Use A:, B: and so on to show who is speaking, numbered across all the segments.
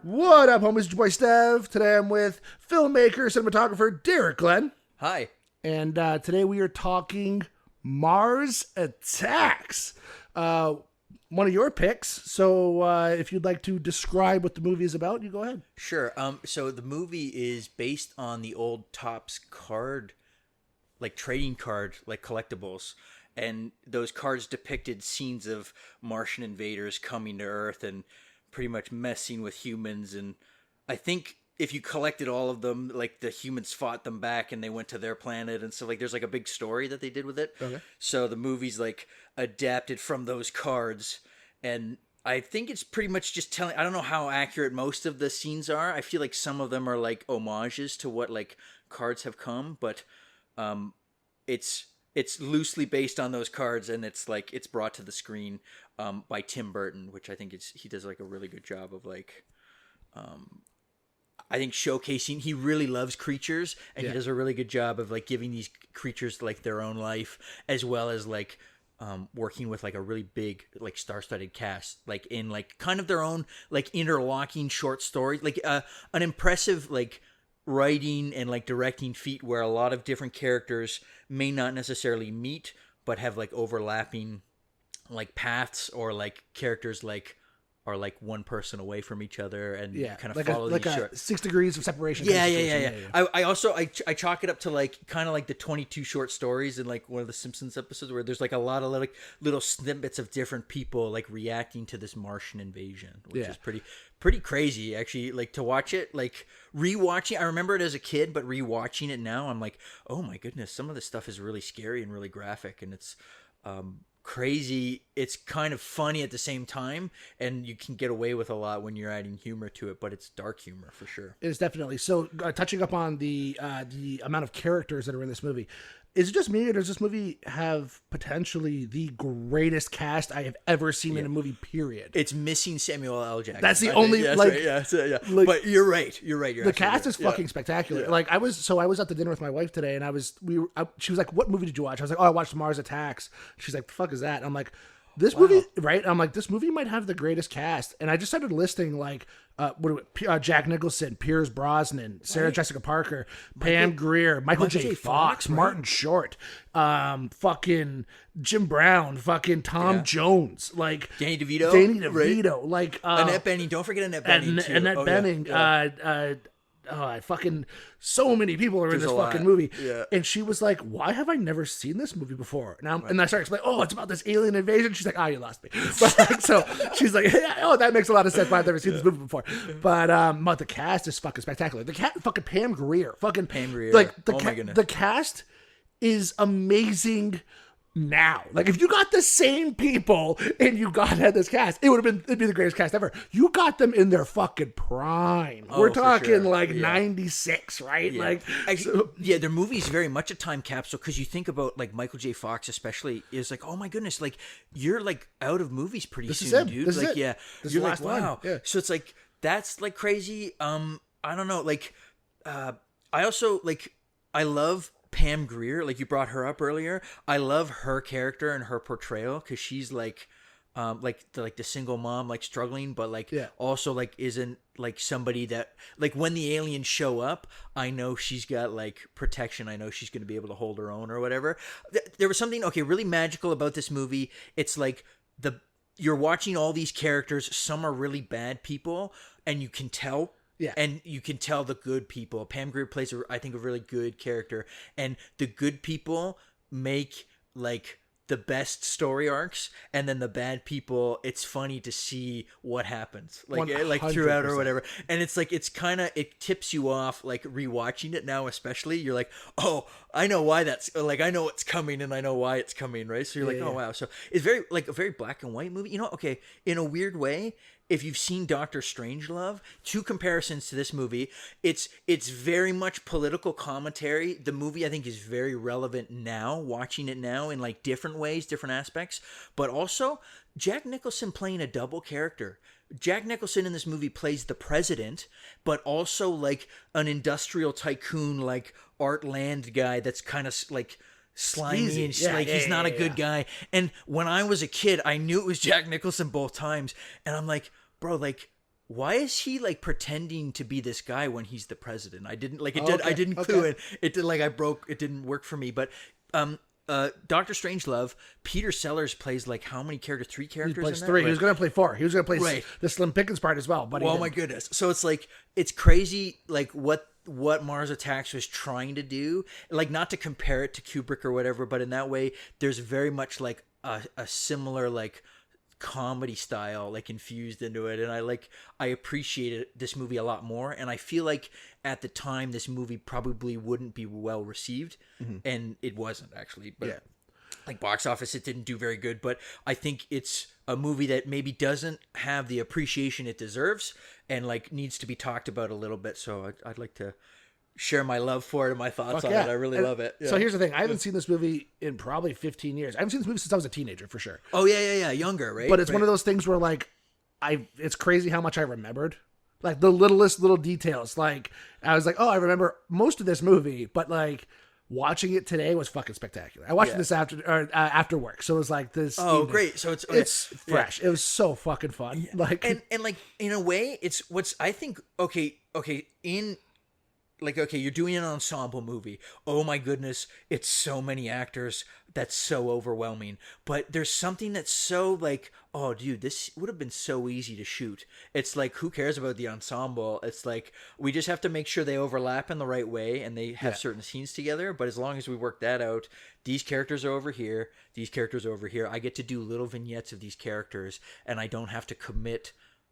A: What up, homies? It's your boy Stev. Today I'm with filmmaker, cinematographer Derek Glenn.
B: Hi.
A: And today we are talking Mars Attacks. One of your picks. So if you'd like to describe what the movie is about, you go ahead.
B: Sure. So the movie is based on the old Topps card, like trading card, like collectibles. And those cards depicted scenes of Martian invaders coming to Earth and pretty much messing with humans. And I think if you collected all of them, like the humans fought them back and they went to their planet and stuff. Like there's like a big story that they did with it.
A: Okay.
B: So the movie's like adapted from those cards. And I think it's pretty much just telling, I don't know how accurate most of the scenes are. I feel like some of them are like homages to what like cards have come, but it's loosely based on those cards, and it's like it's brought to the screen by Tim Burton, which I think he does like a really good job of like I think showcasing. He really loves creatures, and he does a really good job of like giving these creatures like their own life, as well as like working with like a really big like star-studded cast, like in like kind of their own like interlocking short story, like an impressive like writing and like directing feat where a lot of different characters may not necessarily meet but have like overlapping like paths, or like characters like are like one person away from each other, and you kind of
A: like
B: follow
A: like
B: these
A: a
B: short
A: 6 degrees of separation.
B: yeah. I also I chalk it up to like kind of like the 22 short stories in like one of the Simpsons episodes where there's like a lot of like little snippets of different people like reacting to this Martian invasion, which is pretty crazy actually. Like to watch it, like rewatching, I remember it as a kid, but rewatching it now, I'm like, oh my goodness, some of this stuff is really scary and really graphic, and it's crazy. It's kind of funny at the same time, and you can get away with a lot when you're adding humor to it, but it's dark humor for sure.
A: It is definitely. So touching up on the amount of characters that are in this movie, is it just me, or does this movie have potentially the greatest cast I have ever seen in a movie, period?
B: It's missing Samuel L. Jackson.
A: That's the only
B: like, but you're right.
A: The cast is fucking spectacular.
B: Yeah.
A: Like I was at the dinner with my wife today, and she was like, "What movie did you watch?" I was like, "Oh, I watched Mars Attacks." She's like, "The fuck is that?" And I'm like, "This movie, right?" I'm like, "This movie might have the greatest cast." And I just started listing like Jack Nicholson, Pierce Brosnan, Sarah Jessica Parker, Pam Grier, Michael J. Fox, Martin Short, fucking Jim Brown, fucking Tom Jones, like
B: Danny DeVito,
A: right? Like
B: Annette Bening. Don't forget Annette Bening too.
A: Annette Bening.
B: Yeah.
A: I fucking, so many people are in this fucking movie. Yeah. And she was like, "Why have I never seen this movie before?" And I started explaining, "Oh, it's about this alien invasion." She's like, "Oh, you lost me." But like, so she's like, "Oh, that makes a lot of sense. I've never seen this movie before." But the cast is fucking spectacular. Fucking Pam Grier. Like the cast is amazing. Now, like if you got the same people and you had this cast, it'd be the greatest cast ever. You got them in their fucking prime. We're talking like 96, right?
B: Yeah.
A: Like,
B: actually, their movie is very much a time capsule, because you think about like Michael J. Fox, especially, is like, oh my goodness, like you're like out of movies pretty soon, dude.
A: This
B: like,
A: is it. This
B: you're
A: is
B: like, wow.
A: Yeah.
B: So it's like that's like crazy. I don't know, like, I also like, I love Pam Grier, like you brought her up earlier. I love her character and her portrayal, because she's like the single mom, like struggling, but like also like isn't like somebody that like when the aliens show up, I know she's got like protection. I know she's going to be able to hold her own or whatever. There was something really magical about this movie. It's like you're watching all these characters. Some are really bad people, and you can tell. Yeah, and you can tell the good people. Pam Grier plays, I think, a really good character, and the good people make like the best story arcs, and then the bad people, it's funny to see what happens, like 100%. Throughout or whatever. And it's like it tips you off, like rewatching it now, especially. You're like, oh, I know why that's like, I know it's coming, and I know why it's coming, right? So you're like, oh wow. So it's very like a very black and white movie. Okay, in a weird way. If you've seen Doctor Strangelove, two comparisons to this movie, it's very much political commentary. The movie, I think, is very relevant now, watching it now in like different ways, different aspects, but also Jack Nicholson playing a double character. Jack Nicholson in this movie plays the president, but also like an industrial tycoon, like Art Land guy that's kind of like slimy and he's not a good guy. And when I was a kid, I knew it was Jack Nicholson both times, and I'm like, bro, like why is he like pretending to be this guy when he's the president? I didn't like it. I
A: Okay,
B: didn't clue in. It did like it didn't work for me. But Doctor Strangelove, Peter Sellers plays like how many characters? 3 characters.
A: He plays
B: in
A: 3.
B: That?
A: He
B: Right.
A: was going to play 4. He was going to play
B: Right.
A: the Slim Pickens part as well. But
B: Oh my goodness! So it's like it's crazy. Like what Mars Attacks was trying to do. Like not to compare it to Kubrick or whatever, but in that way, there's very much like a similar like comedy style like infused into it, and I appreciated this movie a lot more, and I feel like at the time this movie probably wouldn't be well received, and it wasn't actually, but
A: Yeah.
B: like box office it didn't do very good, but I think it's a movie that maybe doesn't have the appreciation it deserves and like needs to be talked about a little bit, so I'd like to share my love for it and my thoughts on it. I really love it.
A: So here's the thing. I haven't seen this movie in probably 15 years. I haven't seen this movie since I was a teenager, for sure.
B: Oh, yeah. Younger, right?
A: But it's one of those things where, like, it's crazy how much I remembered. Like, the littlest little details. Like, I was like, oh, I remember most of this movie, but, like, watching it today was fucking spectacular. I watched this after work, so it was like this.
B: Oh,
A: evening.
B: great! So
A: it's fresh. It was so fucking fun. Like,
B: and like in a way, it's what's I think. Okay, in. Like, okay, you're doing an ensemble movie. Oh my goodness, it's so many actors. That's so overwhelming. But there's something that's so like, oh dude, this would have been so easy to shoot. It's like, who cares about the ensemble? It's like, we just have to make sure they overlap in the right way and they have certain scenes together. But as long as we work that out, these characters are over here, these characters are over here. I get to do little vignettes of these characters and I don't have to commit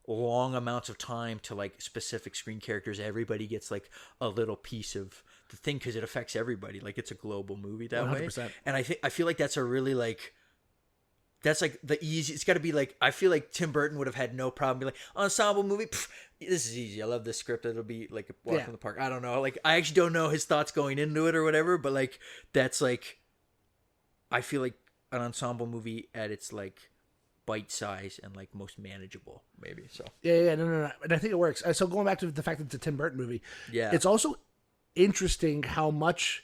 B: long amounts of time to like specific screen characters. Everybody gets like a little piece of the thing because it affects everybody. Like it's a global movie that
A: 100%.
B: way. And I feel like that's a really like that's like the easy. It's got to be like I feel like Tim Burton would have had no problem being like ensemble movie. This is easy. I love this script. It'll be like a walk in the park. I don't know. Like I actually don't know his thoughts going into it or whatever. But like that's like I feel like an ensemble movie at its like bite size and like most manageable maybe. So
A: no, and I think it works. So going back to the fact that it's a Tim Burton movie, it's also interesting how much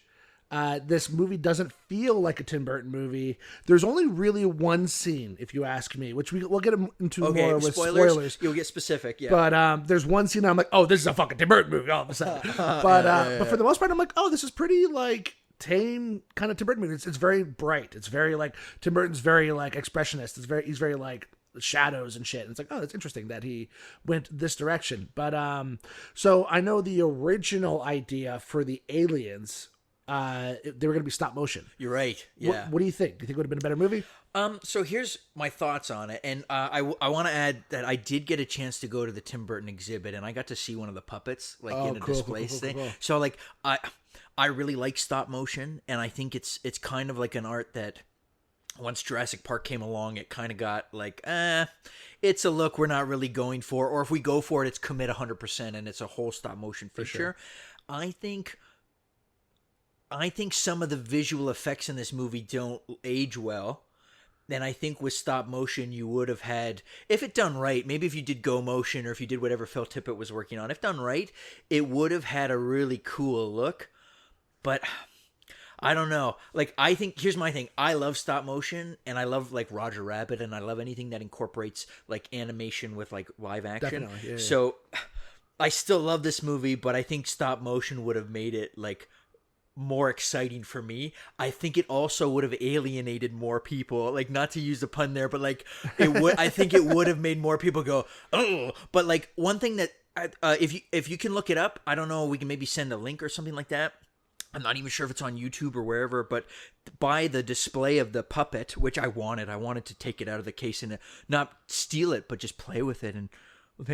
A: this movie doesn't feel like a Tim Burton movie. There's only really one scene, if you ask me, which we'll get into more with spoilers.
B: You'll get specific,
A: But there's one scene I'm like, oh, this is a fucking Tim Burton movie all of a sudden. But for the most part, I'm like, oh, this is pretty like tame kind of Tim Burton movie. It's very bright. It's very like Tim Burton's very like expressionist. He's very like shadows and shit. And it's like, oh, that's interesting that he went this direction. But so I know the original idea for the aliens, they were going to be stop motion.
B: You're right. Yeah.
A: What do you think? Do you think it would have been a better movie?
B: So here's my thoughts on it, and I want to add that I did get a chance to go to the Tim Burton exhibit, and I got to see one of the puppets like in a display thing. Cool. So like I really like stop motion, and I think it's kind of like an art that once Jurassic Park came along, it kind of got like, it's a look we're not really going for, or if we go for it, it's commit 100%, and it's a whole stop motion feature. Sure. I think some of the visual effects in this movie don't age well. And I think with stop motion, you would have had, if it done right, maybe if you did Go Motion or if you did whatever Phil Tippett was working on, if done right, it would have had a really cool look. But I don't know. Like, I think, here's my thing. I love stop motion, and I love, like, Roger Rabbit, and I love anything that incorporates, like, animation with, like, live action.
A: Definitely, yeah.
B: So I still love this movie, but I think stop motion would have made it, like, more exciting for me. I think it also would have alienated more people, like, not to use the pun there, but like it would I think it would have made more people go, oh. But like one thing that if you can look it up, I don't know, we can maybe send a link or something like that. I'm not even sure if it's on YouTube or wherever, but by the display of the puppet, which I wanted to take it out of the case and not steal it, but just play with it and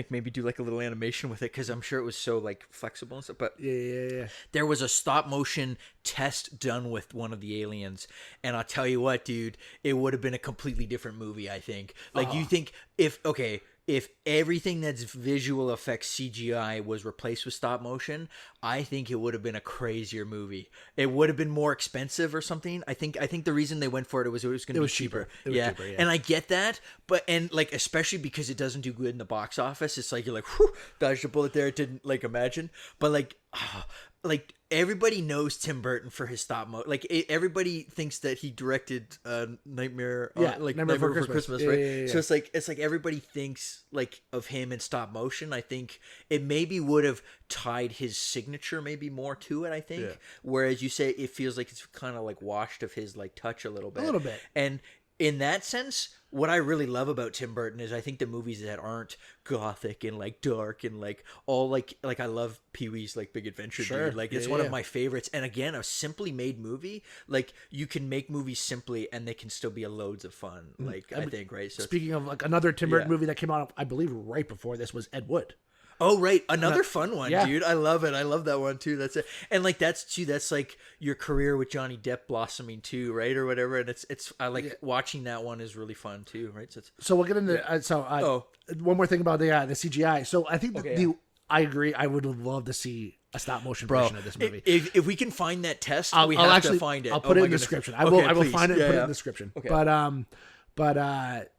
B: maybe do like a little animation with it, because I'm sure it was so like flexible and stuff. But
A: yeah,
B: there was a stop motion test done with one of the aliens, and I'll tell you what, dude, it would have been a completely different movie. I think. Like you think if everything that's visual effects CGI was replaced with stop motion, I think it would have been a crazier movie. It would have been more expensive or something. I think the reason they went for it was going to be cheaper.
A: It was cheaper, yeah.
B: And I get that, but like especially because it doesn't do good in the box office, it's like you're like, whew, dodged a bullet there. It didn't like imagine, but like everybody knows Tim Burton for his stop motion. Like everybody thinks that he directed Nightmare, Nightmare Before Christmas, right? Yeah. So it's like everybody thinks like of him in stop motion. I think it maybe would have tied his signature maybe more to it. I think, whereas you say it feels like it's kind of like washed of his like touch a little bit, and in that sense, what I really love about Tim Burton is I think the movies that aren't gothic and like dark and like all like I love Pee-wee's like Big Adventure, dude. Like it's one of my favorites. And again, a simply made movie, like you can make movies simply and they can still be loads of fun. Like I think, right? So
A: speaking of like another Tim Burton movie that came out, I believe right before this was Ed Wood.
B: Oh, right. Another fun one, dude. I love it. I love that one, too. That's it. And, like, that's like your career with Johnny Depp blossoming, too, right? Or whatever. And I like watching that one is really fun, too, right?
A: So we'll get into, one more thing about the CGI. So I think I agree. I would love to see a stop motion version of this movie.
B: If we can find that test, we have to find it.
A: I'll put it in the description. I will find it and put it in the description. Okay. But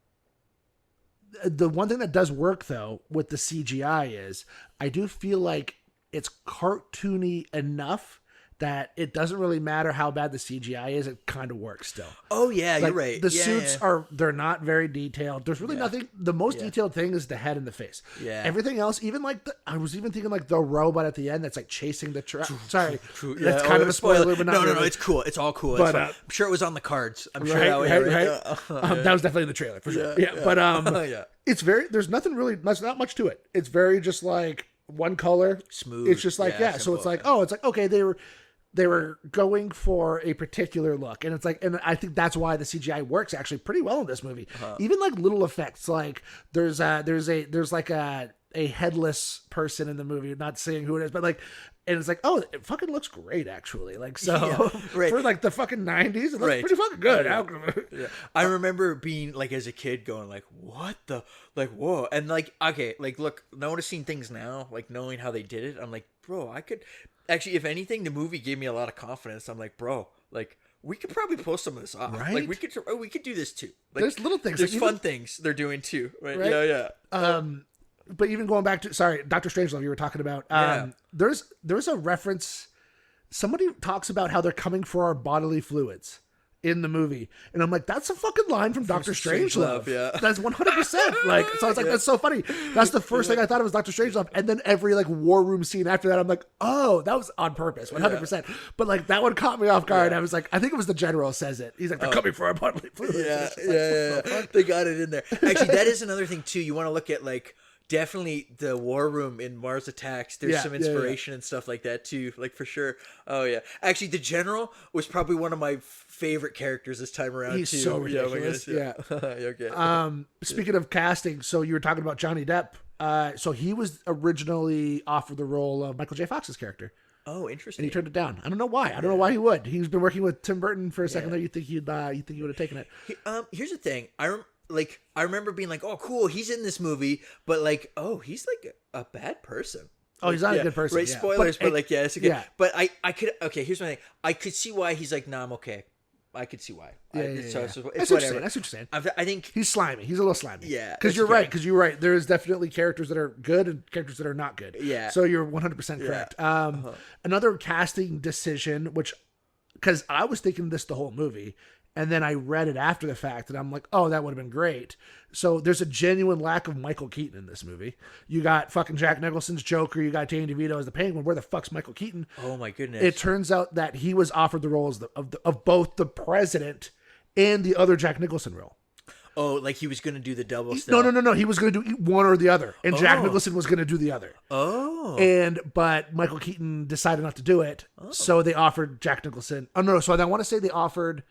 A: the one thing that does work though with the CGI is I do feel like it's cartoony enough that it doesn't really matter how bad the CGI is. It kind of works still.
B: Oh yeah, like, you're right.
A: The suits they're not very detailed. There's really nothing. The most detailed thing is the head and the face. Yeah. Everything else, even like I was even thinking like the robot at the end that's like chasing the truck. Sorry, that's kind of a spoiler, but not
B: no,
A: really.
B: It's cool. It's all cool.
A: But,
B: I'm sure it was on the cards. I'm sure.
A: Right. That was definitely in the trailer for sure. Yeah. But it's very. There's nothing really. There's not much to it. It's very just like one color,
B: smooth.
A: It's just like so it's like it's like okay they were going for a particular look, and it's like, and I think that's why the CGI works actually pretty well in this movie. Even like little effects, like there's like a headless person in the movie, not saying who it is, but like, and it's like, oh, it fucking looks great actually. Like for like the fucking 90s, it looks pretty fucking good.
B: I remember being like as a kid going like, what the like whoa, and like okay, like look, noticing things now, like knowing how they did it, I'm like, bro, I could. Actually, if anything, the movie gave me a lot of confidence. I'm like, bro, like we could probably pull some of this off.
A: Right?
B: Like we could do this too. Like,
A: there's little things.
B: There's fun things they're doing too. Right? Yeah.
A: But even going back to Dr. Strangelove, you were talking about. There's a reference. Somebody talks about how they're coming for our bodily fluids in the movie, and I'm like, that's a fucking line from Dr. Strangelove. Yeah, that's 100%. Like, so I was like, that's so funny. That's the first thing I thought of was Dr. Strangelove, and then every like war room scene after that, I'm like, oh, that was on purpose, 100%. But like that one caught me off guard. I was like, I think it was the general says it. He's like, they're coming for our bodily fluids.
B: Yeah. They got it in there. Actually, that is another thing too. You want to look at like. Definitely the war room in Mars Attacks. There's some inspiration and stuff like that too, like for sure. Oh yeah, actually, the general was probably one of my favorite characters this time around.
A: He's
B: too.
A: So ridiculous. Okay. Speaking of casting, so you were talking about Johnny Depp. So he was originally offered the role of Michael J. Fox's character.
B: Oh, interesting.
A: And he turned it down. I don't know why. I don't know why he would. He's been working with Tim Burton for a second there. You think he would have taken it?
B: Here's the thing. I remember being like, oh, cool, he's in this movie, but like, oh, he's like a bad person.
A: Oh, he's not a good person.
B: Right, spoilers, but like, it's okay. Yeah. But I could, okay, here's my thing. I could see why he's like, nah, I'm okay. I could see why.
A: So it's whatever. That's what you're saying.
B: I think
A: he's slimy. He's a little slimy.
B: Yeah.
A: Because you're right. Because you're right. There is definitely characters that are good and characters that are not good.
B: Yeah.
A: So you're 100% correct. Another casting decision, which, because I was thinking this the whole movie, and then I read it after the fact, and I'm like, oh, that would have been great. So there's a genuine lack of Michael Keaton in this movie. You got fucking Jack Nicholson's Joker. You got Danny DeVito as the Penguin. Where the fuck's Michael Keaton?
B: Oh, my goodness.
A: It turns out that he was offered the roles of both the president and the other Jack Nicholson role.
B: Oh, like he was going to do the double still?
A: No. He was going to do one or the other. And Jack Nicholson was going to do the other.
B: Oh.
A: But Michael Keaton decided not to do it. So they offered Jack Nicholson. Oh, no. So I want to say they offered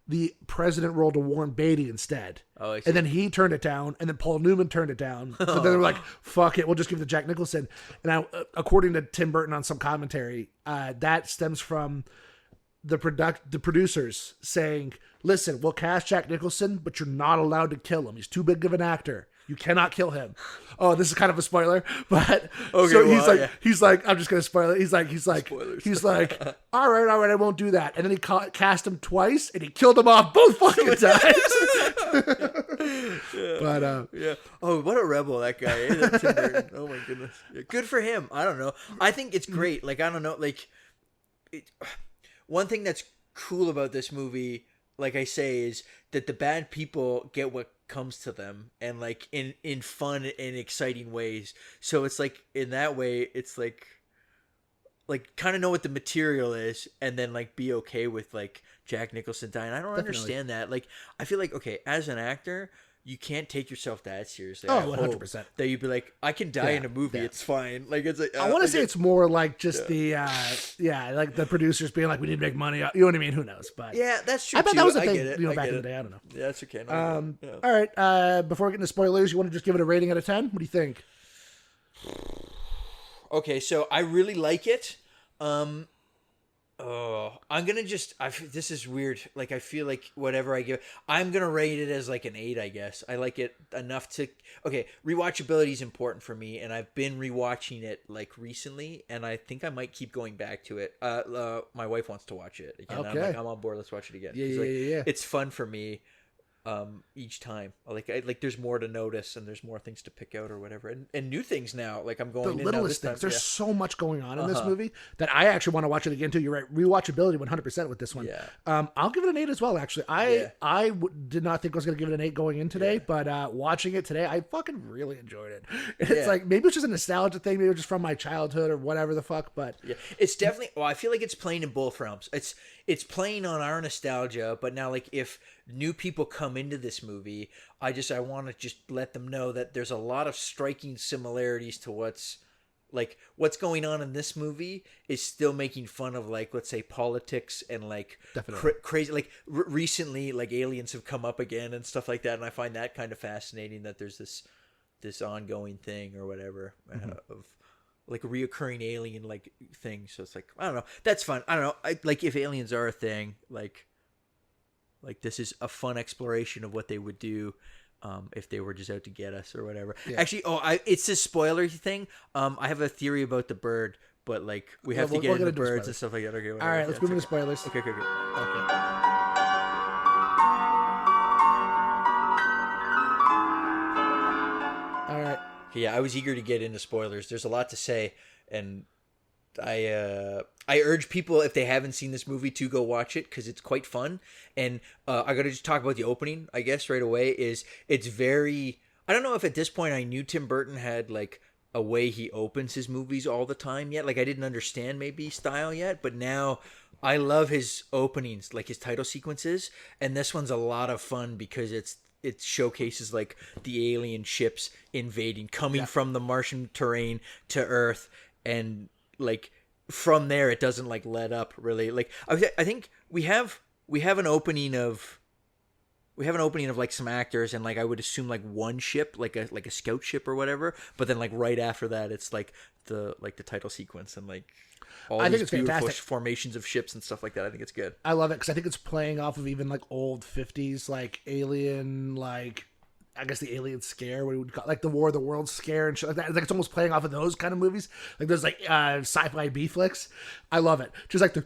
A: the president role to Warren Beatty instead.
B: Oh, I see.
A: And then he turned it down, and then Paul Newman turned it down. So then they were like, fuck it, we'll just give it to Jack Nicholson. And according to Tim Burton on some commentary, that stems from the producers saying, listen, we'll cast Jack Nicholson, but you're not allowed to kill him. He's too big of an actor. You cannot kill him. Oh, this is kind of a spoiler, but okay, so he's like, I'm just gonna spoil it. He's like, all right, I won't do that. And then he cast him twice, and he killed him off both fucking times. But
B: oh, what a rebel that guy is. Oh my goodness, good for him. I don't know. I think it's great. Like I don't know, like. one thing that's cool about this movie, like I say, is that the bad people get what comes to them, and like in fun and exciting ways. So it's like in that way, it's like kind of know what the material is, and then like be okay with like Jack Nicholson dying. I don't understand that. Like, I feel like, okay, as an actor, you can't take yourself that seriously.
A: Oh, 100%.
B: That you'd be like, I can die in a movie. It's fine. Like, it's like,
A: I want to say it's more like just the like the producers being like, we need to make money. You know what I mean? Who knows? But
B: yeah, that's true.
A: I bet
B: too.
A: that was a
B: I
A: thing.
B: get it.
A: You know, back in the day. I don't know.
B: Yeah, that's okay.
A: All right. Before we get into spoilers, you want to just give it a rating out of 10? What do you think?
B: Okay, so I really like it. I'm gonna this is weird. Like, I feel like whatever I give, I'm gonna rate it as like an 8, I guess. I like it enough to. Okay, rewatchability is important for me, and I've been rewatching it like recently, and I think I might keep going back to it. My wife wants to watch it again.
A: Okay.
B: I'm like, I'm on board. Let's watch it again.
A: Yeah.
B: It's fun for me. Each time, like there's more to notice, and there's more things to pick out or whatever, and new things now. Like, I'm going
A: the littlest things. There's so much going on in this movie that I actually want to watch it again too. You're right. Rewatchability 100% with this one.
B: Yeah.
A: I'll give it an 8 as well. Actually, I did not think I was going to give it an 8 going in today, but watching it today, I fucking really enjoyed it. It's like, maybe it's just a nostalgia thing, maybe it's just from my childhood or whatever the fuck. But
B: yeah, it's definitely. Well, I feel like it's playing in both realms. It's playing on our nostalgia, but now, like, if new people come into this movie, I want to just let them know that there's a lot of striking similarities to what's going on in this movie is still making fun of, like, let's say, politics and like crazy, like recently, like, aliens have come up again and stuff like that, and I find that kind of fascinating that there's this ongoing thing or whatever of like a reoccurring alien like thing. So it's like, I don't know, that's fun. I don't know, like, if aliens are a thing, like this is a fun exploration of what they would do if they were just out to get us or whatever. Yeah. Actually, it's a spoiler thing. I have a theory about the bird, but like we have to get into birds and stuff like that. Okay, whatever.
A: All right, let's move into spoilers.
B: Okay.
A: All right.
B: Yeah, I was eager to get into spoilers. There's a lot to say, and I urge people, if they haven't seen this movie, to go watch it because it's quite fun. And I got to just talk about the opening, I guess, right away. It's very. I don't know if at this point I knew Tim Burton had like a way he opens his movies all the time yet. Like, I didn't understand maybe style yet, but now I love his openings, like his title sequences. And this one's a lot of fun because it showcases like the alien ships invading, coming from the Martian terrain to Earth, and like from there it doesn't like let up really. Like, I think we have an opening of like some actors, and like I would assume like one ship, like a scout ship or whatever, but then like right after that it's like the title sequence and like all these beautiful fantastic formations of ships and stuff like that. I think it's good.
A: I love it because I think it's playing off of even like old 50s like alien, like I guess the alien scare, what we would call like the War of the Worlds scare and shit like that. Like, it's almost playing off of those kind of movies, like those like sci-fi B flicks. I love it. Just like the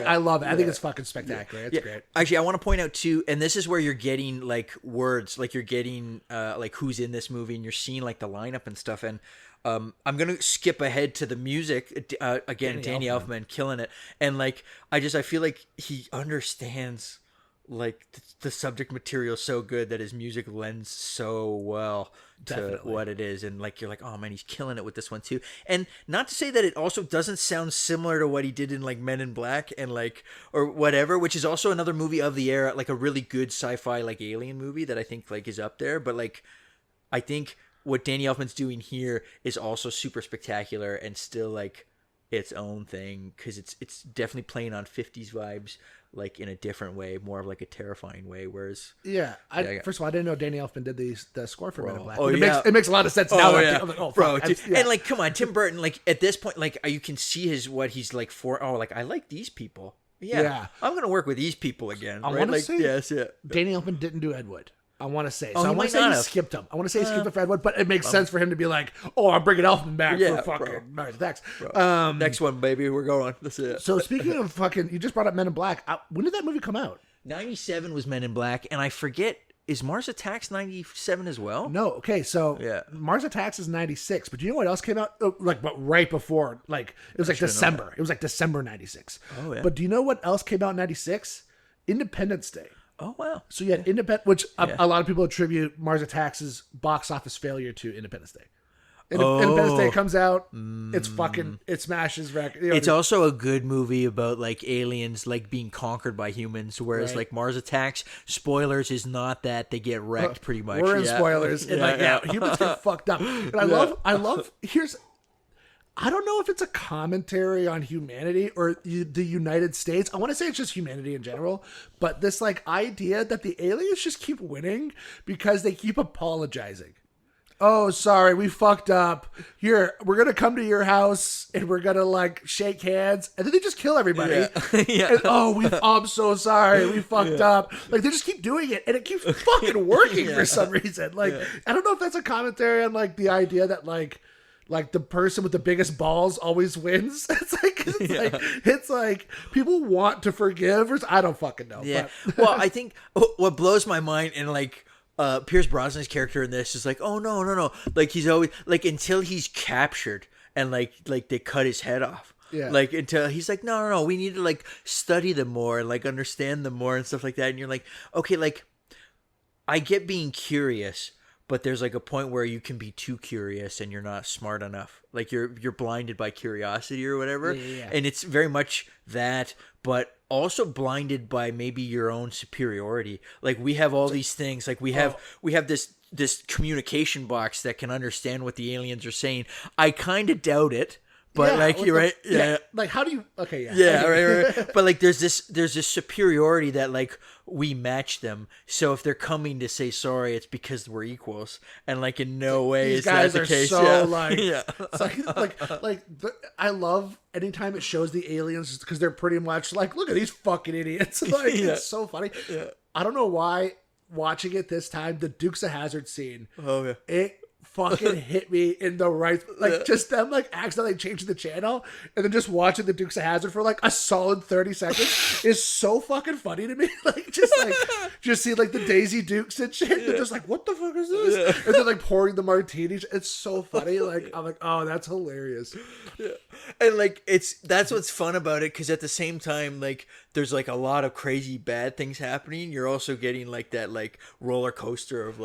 A: I love it. I think it's fucking spectacular. It's great.
B: Actually, I want to point out too, and this is where you're getting like words, like you're getting like who's in this movie, and you're seeing like the lineup and stuff. And I'm gonna skip ahead to the music again. Danny Elfman killing it, and like I feel like he understands like the subject material so good that his music lends so well to what it is, and like you're like, oh man, he's killing it with this one too. And not to say that it also doesn't sound similar to what he did in like Men in Black and like or whatever, which is also another movie of the era, like a really good sci-fi like alien movie that I think like is up there. But like I think what Danny Elfman's doing here is also super spectacular and still like its own thing, because it's definitely playing on 50s vibes, like in a different way, more of like a terrifying way. Whereas
A: first of all, I didn't know Danny Elfman did the score for Men in Black.
B: It
A: makes a lot of sense now.
B: And like, come on, Tim Burton, like at this point, like you can see what he's like for. Oh, like I like these people. Yeah. I'm gonna work with these people again.
A: I want to say, Danny Elfman didn't do Ed Wood. I want to say. So I want to say he skipped him. I want to say he skipped him for Ed Wood, but it makes sense for him to be like, oh, I'm bringing Elfman back for fucking Mars Attacks.
B: Next one, baby. We're going. That's it.
A: So speaking of fucking, you just brought up Men in Black. When did that movie come out?
B: 97 was Men in Black, and I forget is Mars Attacks 97 as well?
A: No, okay, so
B: Yeah.
A: Mars Attacks is 96, but do you know what else came out? But right before, it was like December. It was like December 96.
B: Oh, yeah.
A: But do you know what else came out in 96? Independence Day.
B: Oh, wow.
A: So you had which a lot of people attribute Mars Attacks' box office failure to Independence Day. Independence Day comes out, it smashes record.
B: It's also a good movie about aliens being conquered by humans, whereas Mars Attacks, spoilers, is not that. They get wrecked pretty much.
A: We're in spoilers. And humans get fucked up. And I love I don't know if it's a commentary on humanity or the United States. I want to say it's just humanity in general, but this idea that the aliens just keep winning because they keep apologizing. Oh, sorry, we fucked up. Here, we're going to come to your house and we're going to shake hands. And then they just kill everybody. Yeah. And, I'm so sorry. We fucked up. They just keep doing it and it keeps fucking working for some reason. I don't know if that's a commentary on the idea that the person with the biggest balls always wins. It's like people want to forgive or I don't fucking know.
B: Yeah. Well, I think what blows my mind and Pierce Brosnan's character in this is oh no. He's always until he's captured and they cut his head off.
A: Yeah.
B: Until he's no, we need to study them more and understand them more and stuff like that. And you're okay, I get being curious, but there's a point where you can be too curious and you're not smart enough. You're blinded by curiosity or whatever.
A: Yeah.
B: And it's very much that, but also blinded by maybe your own superiority. We have all these things. We have this communication box that can understand what the aliens are saying. I kind of doubt it. But you're right. Yeah.
A: How do you? Okay. Yeah.
B: Yeah. Right. But there's this superiority that we match them. So if they're coming to say sorry, it's because we're equals. And in no way
A: these
B: is
A: guys
B: that the
A: are
B: case.
A: So I love anytime it shows the aliens because they're pretty much look at these fucking idiots. It's so funny.
B: Yeah.
A: I don't know why watching it this time, the Dukes of Hazzard scene.
B: Oh yeah.
A: It fucking hit me in the right just them accidentally changing the channel and then just watching the Dukes of Hazzard for a solid 30 seconds is so fucking funny to me. Just see the Daisy Dukes and shit. They're just what the fuck is this? Yeah. And then pouring the martinis. It's so funny. I'm oh, that's hilarious.
B: Yeah. And that's what's fun about it, because at the same time there's a lot of crazy bad things happening. You're also getting that roller coaster of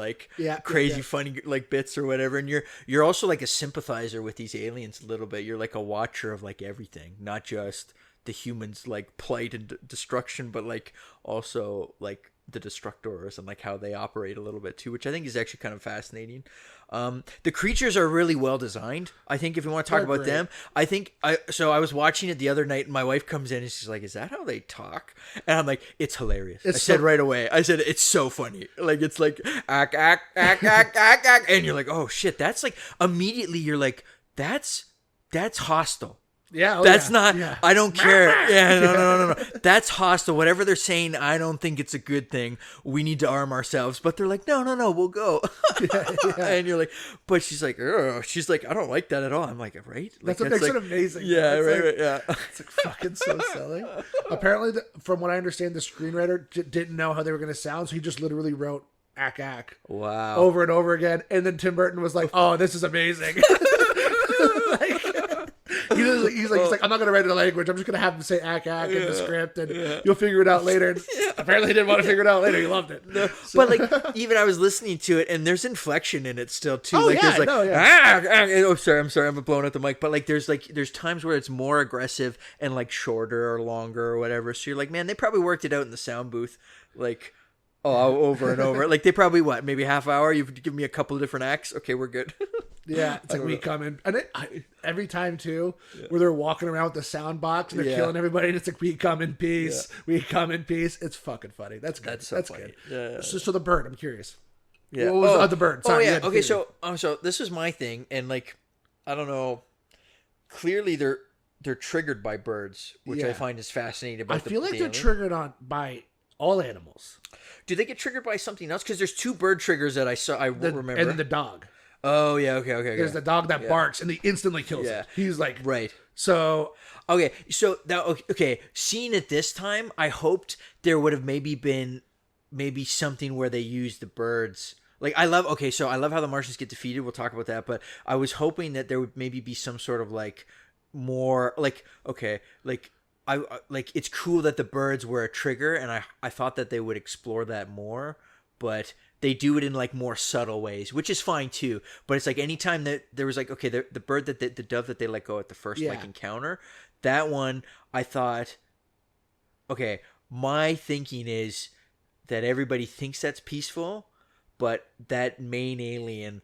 B: crazy funny bits or whatever, and you're also a sympathizer with these aliens a little bit. You're a watcher of everything, not just the humans plight and destruction, but also the destructors and how they operate a little bit too, which I think is actually kind of fascinating. The creatures are really well designed. I think if you want to talk about them, I was watching it the other night and my wife comes in and she's is that how they talk? And I'm it's hilarious. I said right away, it's so funny. It's ack, ack, ack, ack, ack, ack. And you're oh shit, that's immediately you're that's hostile.
A: Yeah,
B: that's not. Yeah. I don't care. Yeah, no. That's hostile. Whatever they're saying, I don't think it's a good thing. We need to arm ourselves. But they're no, we'll go. Yeah. And you're but she's ugh. She's I don't like that at all. I'm right.
A: That's what makes it amazing.
B: Yeah, right. Yeah,
A: it's fucking so silly. Apparently, from what I understand, the screenwriter didn't know how they were going to sound, so he just literally wrote "ack ack"
B: wow
A: over and over again. And then Tim Burton was "Oh, this is amazing." He's like, I'm not gonna write the language. I'm just gonna have him say "ack ack" in the script, and you'll figure it out later. And apparently, he didn't want to figure it out later. He loved it.
B: No. So. But even I was listening to it, and there's inflection in it still too.
A: Oh
B: there's
A: oh
B: sorry, I'm blowing at the mic. But there's times where it's more aggressive and shorter or longer or whatever. So you're man, they probably worked it out in the sound booth, over and over. They probably maybe half hour. You've given me a couple of different acts. Okay, we're good.
A: Yeah, it's we come in, and every time too, where they're walking around with the sound box and they're killing everybody, and it's we come in peace, we come in peace. It's fucking funny. That's good. That's
B: funny.
A: Good. Yeah. So the bird, I'm curious.
B: Yeah.
A: What was the bird? Sorry,
B: Okay. So this is my thing, and I don't know. Clearly, they're triggered by birds, which I find is fascinating. About
A: I feel they're triggered by all animals.
B: Do they get triggered by something else? Because there's two bird triggers that I saw. I remember,
A: and then the dog.
B: Oh yeah, okay.
A: There's the dog that barks and he instantly kills it. He's
B: right.
A: So
B: okay, so now seeing it this time, I hoped there would have maybe been maybe something where they use the birds. Like I love how the Martians get defeated. We'll talk about that, but I was hoping that there would maybe be some sort of like more like I like it's cool that the birds were a trigger, and I thought that they would explore that more, but they do it in like more subtle ways, which is fine too. But it's like anytime that there was like the bird that the dove that they let go at the first like encounter, that one I thought, okay, my thinking is that everybody thinks that's peaceful, but that main alien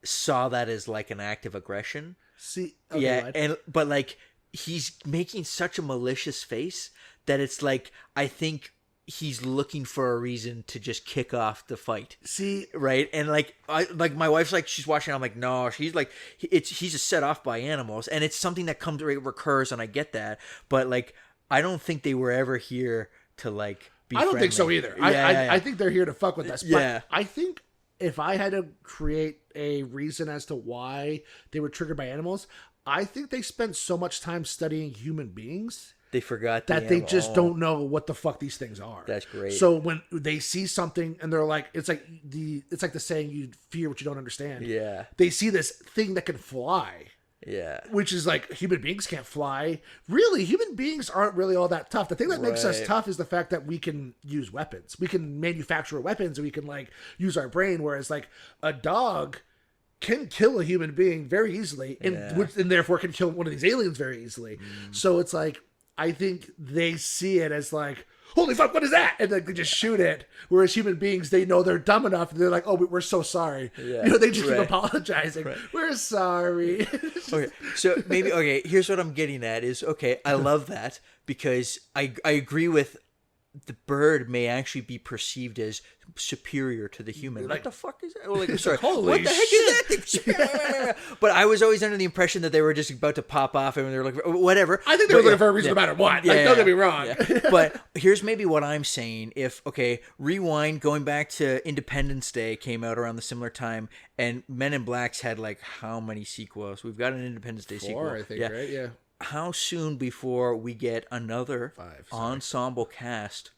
B: saw that as like an act of aggression.
A: See, okay,
B: yeah, but like he's making such a malicious face that it's like I think he's looking for a reason to just kick off the fight.
A: See,
B: right? And like my wife's like she's watching. I'm like, no, she's like he's just set off by animals, and it's something that recurs, and I get that, but like I don't think they were ever here to like.
A: I don't think so either. I think they're here to fuck with us. But
B: yeah.
A: I think if I had to create a reason as to why they were triggered by animals, I think they spent so much time studying human beings.
B: They forgot
A: that they just don't know what the fuck these things are.
B: That's great.
A: So when they see something and they're like, it's like the saying, you fear what you don't understand.
B: Yeah.
A: They see this thing that can fly.
B: Yeah.
A: Which is like, human beings can't fly. Really, human beings aren't really all that tough. The thing that makes us tough is the fact that we can use weapons. We can manufacture weapons, and we can like use our brain, whereas like a dog can kill a human being very easily, and therefore can kill one of these aliens very easily. So it's like, I think they see it as like, holy fuck, what is that? And like, they just shoot it. Whereas human beings, they know they're dumb enough. And they're like, oh, we're so sorry. Yeah. You know, they just keep apologizing. Right. We're sorry.
B: Okay, so maybe, here's what I'm getting at is, I love that because I agree with the bird may actually be perceived as superior to the human. Like, what the fuck is that? Oh, like, sorry, what the heck is that? But I was always under the impression that they were just about to pop off and they were like, whatever.
A: I think they were looking for a reason no matter what. Like, don't get me wrong.
B: But here's maybe what I'm saying. If, rewind, going back to Independence Day came out around the similar time, and Men in Black's had like how many sequels? We've got an Independence Day sequel.
A: 4, I think, right? Yeah.
B: How soon before we get another
A: 5,
B: ensemble cast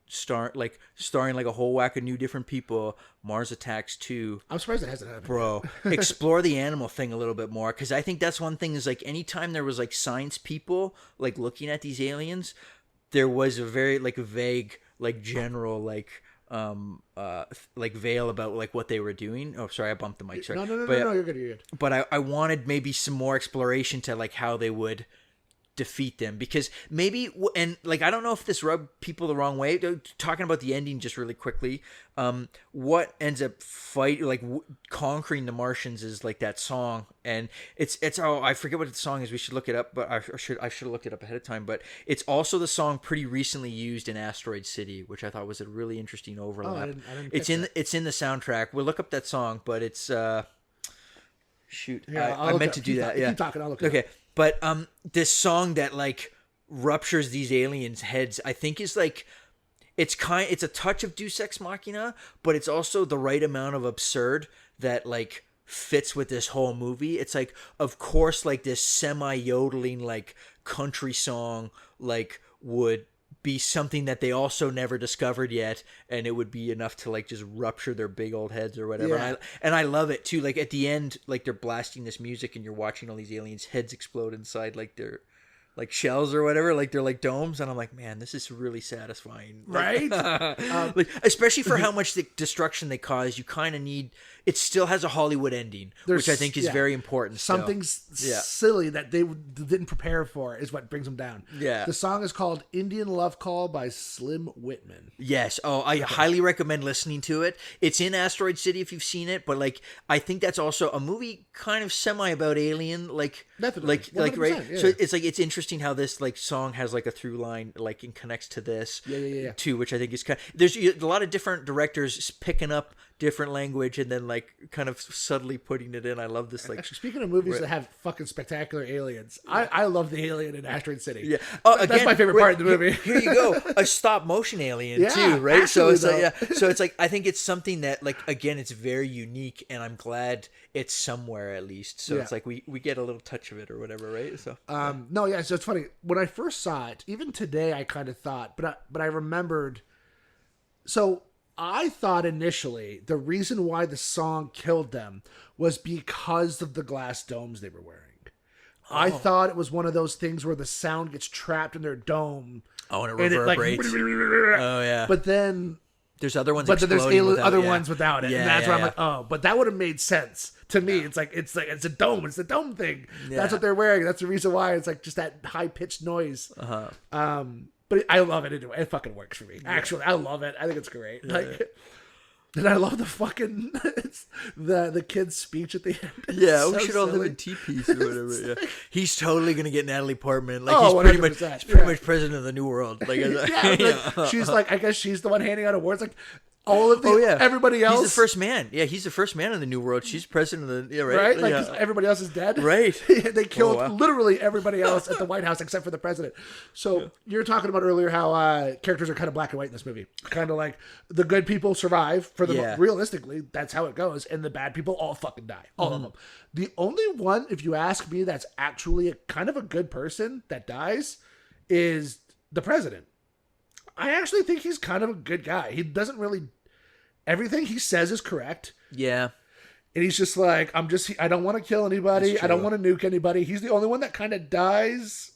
B: starring like a whole whack of new different people? Mars Attacks 2.
A: I'm surprised it hasn't happened.
B: Bro, explore the animal thing a little bit more, because I think that's one thing is like anytime there was like science people like looking at these aliens, there was a very like vague like general like veil about like what they were doing. Oh, sorry, I bumped the mic. Sorry.
A: No, you're good.
B: But I wanted maybe some more exploration to like how they would defeat them, because maybe, and like I don't know if this rubbed people the wrong way. Talking about the ending just really quickly, what ends up conquering the Martians is like that song, and it's I forget what the song is. We should look it up, but I should have looked it up ahead of time. But it's also the song pretty recently used in Asteroid City, which I thought was a really interesting overlap.
A: I didn't
B: it's in the soundtrack. We'll look up that song, but it's shoot.
A: Yeah,
B: I meant to do that. Yeah,
A: keep talking. I'll look it up.
B: But this song that like ruptures these aliens' heads, I think is like it's a touch of Deus Ex Machina, but it's also the right amount of absurd that like fits with this whole movie. It's like, of course, like this semi-yodeling like country song like would be something that they also never discovered yet, and it would be enough to like just rupture their big old heads or whatever.
A: Yeah.
B: And I love it too. Like at the end, like they're blasting this music and you're watching all these aliens' heads explode inside like their like shells or whatever, like they're like domes, and I'm like, man, this is really satisfying,
A: right?
B: Like, especially for how much the destruction they cause. You kind of need it. Still has a Hollywood ending, which I think is very important.
A: Something silly that they didn't prepare for is what brings them down.
B: Yeah,
A: the song is called "Indian Love Call" by Slim Whitman.
B: Yes. Oh, I highly recommend listening to it. It's in Asteroid City if you've seen it, but like I think that's also a movie kind of semi about alien, like
A: definitely,
B: like right.
A: Yeah.
B: So it's like it's interesting how this like song has like a through line like and connects to this too, which I think is kind of, there's a lot of different directors picking up different language and then like kind of subtly putting it in. I love this. Like,
A: actually, speaking of movies that have fucking spectacular aliens, I love the alien in Asteroid City.
B: Yeah,
A: that's my favorite part of the movie.
B: Here you go, a stop motion alien too, right? So it's like so it's like I think it's something that like again it's very unique, and I'm glad it's somewhere at least. So it's like we get a little touch of it or whatever, right? So
A: so it's funny when I first saw it. Even today, I kind of thought, but I remembered So I thought initially the reason why the song killed them was because of the glass domes they were wearing. I thought it was one of those things where the sound gets trapped in their dome.
B: Oh, and it reverberates. Oh, yeah.
A: But then
B: there's other ones.
A: But then there's other ones without it,
B: Yeah,
A: and that's where I'm
B: yeah.
A: like, oh, but that would have made sense to me. It's like it's a dome. It's a dome thing.
B: Yeah.
A: That's what they're wearing. That's the reason why it's like just that high pitched noise.
B: Uh-huh.
A: But I love it anyway. It fucking works for me. Actually, I love it. I think it's great. Like. And I love the fucking the kid's speech at the end.
B: Yeah,
A: It's
B: we
A: so
B: should all live
A: silly.
B: in teepees or whatever. Yeah. He's totally gonna get Natalie Portman. Like
A: Oh,
B: he's pretty
A: 100%,
B: much president of the new world. Like,
A: Yeah, she's like, I guess she's the one handing out awards. Like all of the everybody else.
B: He's the first man. Yeah, he's the first man in the new world. She's president of the
A: Right? Like 'cause everybody else is dead.
B: Right.
A: They killed literally everybody else at the White House except for the president. So you're talking about earlier how characters are kind of black and white in this movie. Kind of like the good people survive for the realistically, that's how it goes, and the bad people all fucking die. All of them. The only one, if you ask me, that's actually a kind of a good person that dies is the president. I actually think he's kind of a good guy. He doesn't really... Everything he says is correct.
B: Yeah.
A: And he's just like, I don't want to kill anybody. I don't want to nuke anybody. He's the only one that kind of dies.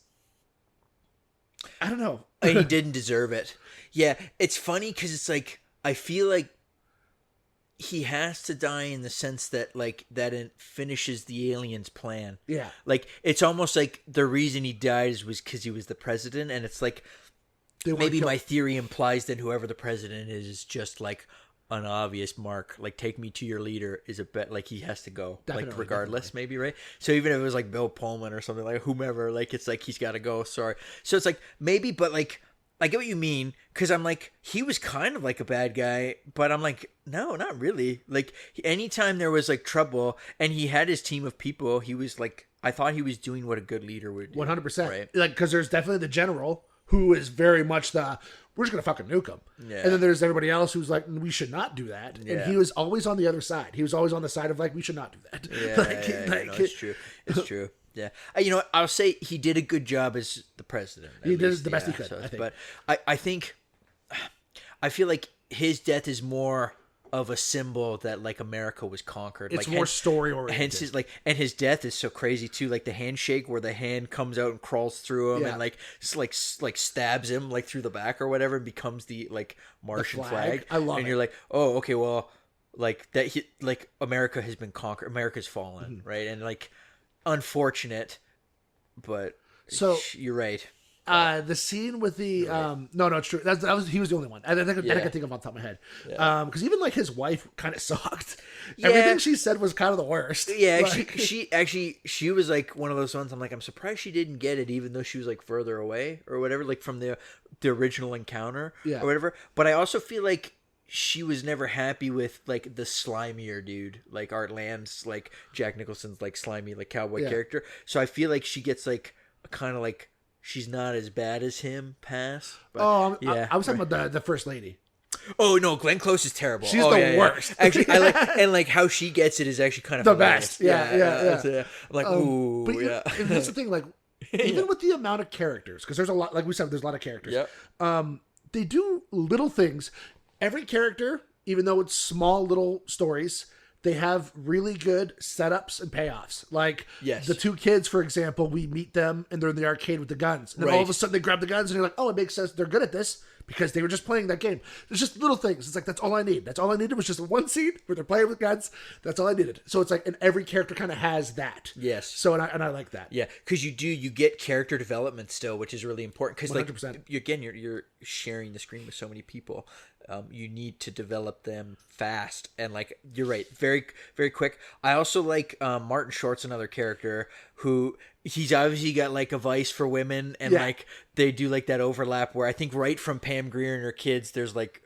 A: I don't know.
B: And he didn't deserve it. Yeah, it's funny because it's like, I feel like he has to die in the sense that like that it finishes the aliens' plan.
A: Yeah.
B: Like it's almost like the reason he died was because he was the president, and it's like maybe my theory implies that whoever the president is just like an obvious mark. Like take me to your leader is a bet. Like he has to go.
A: Definitely,
B: like regardless, maybe right. So even if it was like Bill Pullman or something like whomever, like it's like he's got to go. Sorry. So it's like maybe, but like. I get what you mean, because I'm like, he was kind of like a bad guy, but I'm like, no, not really. Like, anytime there was, like, trouble, and he had his team of people, he was like, I thought he was doing what a good leader would do.
A: 100%.
B: Right?
A: Like, because there's definitely the general, who is very much the, we're just going to fucking nuke them.
B: Yeah.
A: And then there's everybody else who's like, we should not do that.
B: Yeah.
A: And he was always on the other side. He was always on the side of, like, we should not do that.
B: Yeah, it's true. It's true. Yeah, you know what? I'll say he did a good job as the president.
A: He did the best he could, I think.
B: But I feel like his death is more of a symbol that like America was conquered.
A: It's
B: like,
A: more story oriented.
B: Hence his and his death is so crazy too. Like the handshake where the hand comes out and crawls through him and like stabs him like through the back or whatever and becomes the like Martian flag.
A: I love it.
B: And you're like, oh, okay, well, like that. Like America has been conquered. America's fallen, right? And like. Unfortunate, but
A: so
B: you're right.
A: The scene with the no, it's true. He was the only one. I think I can think of off the top of my head. Because even like his wife kind of sucked. Yeah. Everything she said was kind of the worst.
B: Yeah, like, she was like one of those ones. I'm like, I'm surprised she didn't get it, even though she was like further away or whatever, like from the original encounter or whatever. But I also feel like. She was never happy with like the slimier dude, like Art Land's, like Jack Nicholson's, like slimy, like cowboy character. So I feel like she gets like kind of like she's not as bad as him. Pass. But,
A: I was talking about the first lady.
B: Oh no, Glenn Close is terrible.
A: She's the worst.
B: Actually, I like and like how she gets it is actually kind of
A: the
B: hilarious.
A: best. Yeah.
B: I'm like, ooh,
A: but
B: yeah.
A: And that's the thing, like even with the amount of characters, because there's a lot, like we said, there's a lot of characters.
B: Yeah.
A: They do little things. Every character, even though it's small little stories, they have really good setups and payoffs. Like the two kids, for example, we meet them and they're in the arcade with the guns. And then all of a sudden they grab the guns and you're like, oh, it makes sense. They're good at this because they were just playing that game. There's just little things. It's like, that's all I need. That's all I needed was just one scene where they're playing with guns. That's all I needed. So it's like, and every character kind of has that.
B: Yes.
A: So, and I like that.
B: Yeah. Cause you get character development still, which is really important. Cause
A: 100%.
B: like, again, you're sharing the screen with so many people. You need to develop them fast and like you're right, very very quick. I also like Martin Short's another character who he's obviously got like a vice for women and like they do like that overlap where I think right from Pam Grier and her kids there's like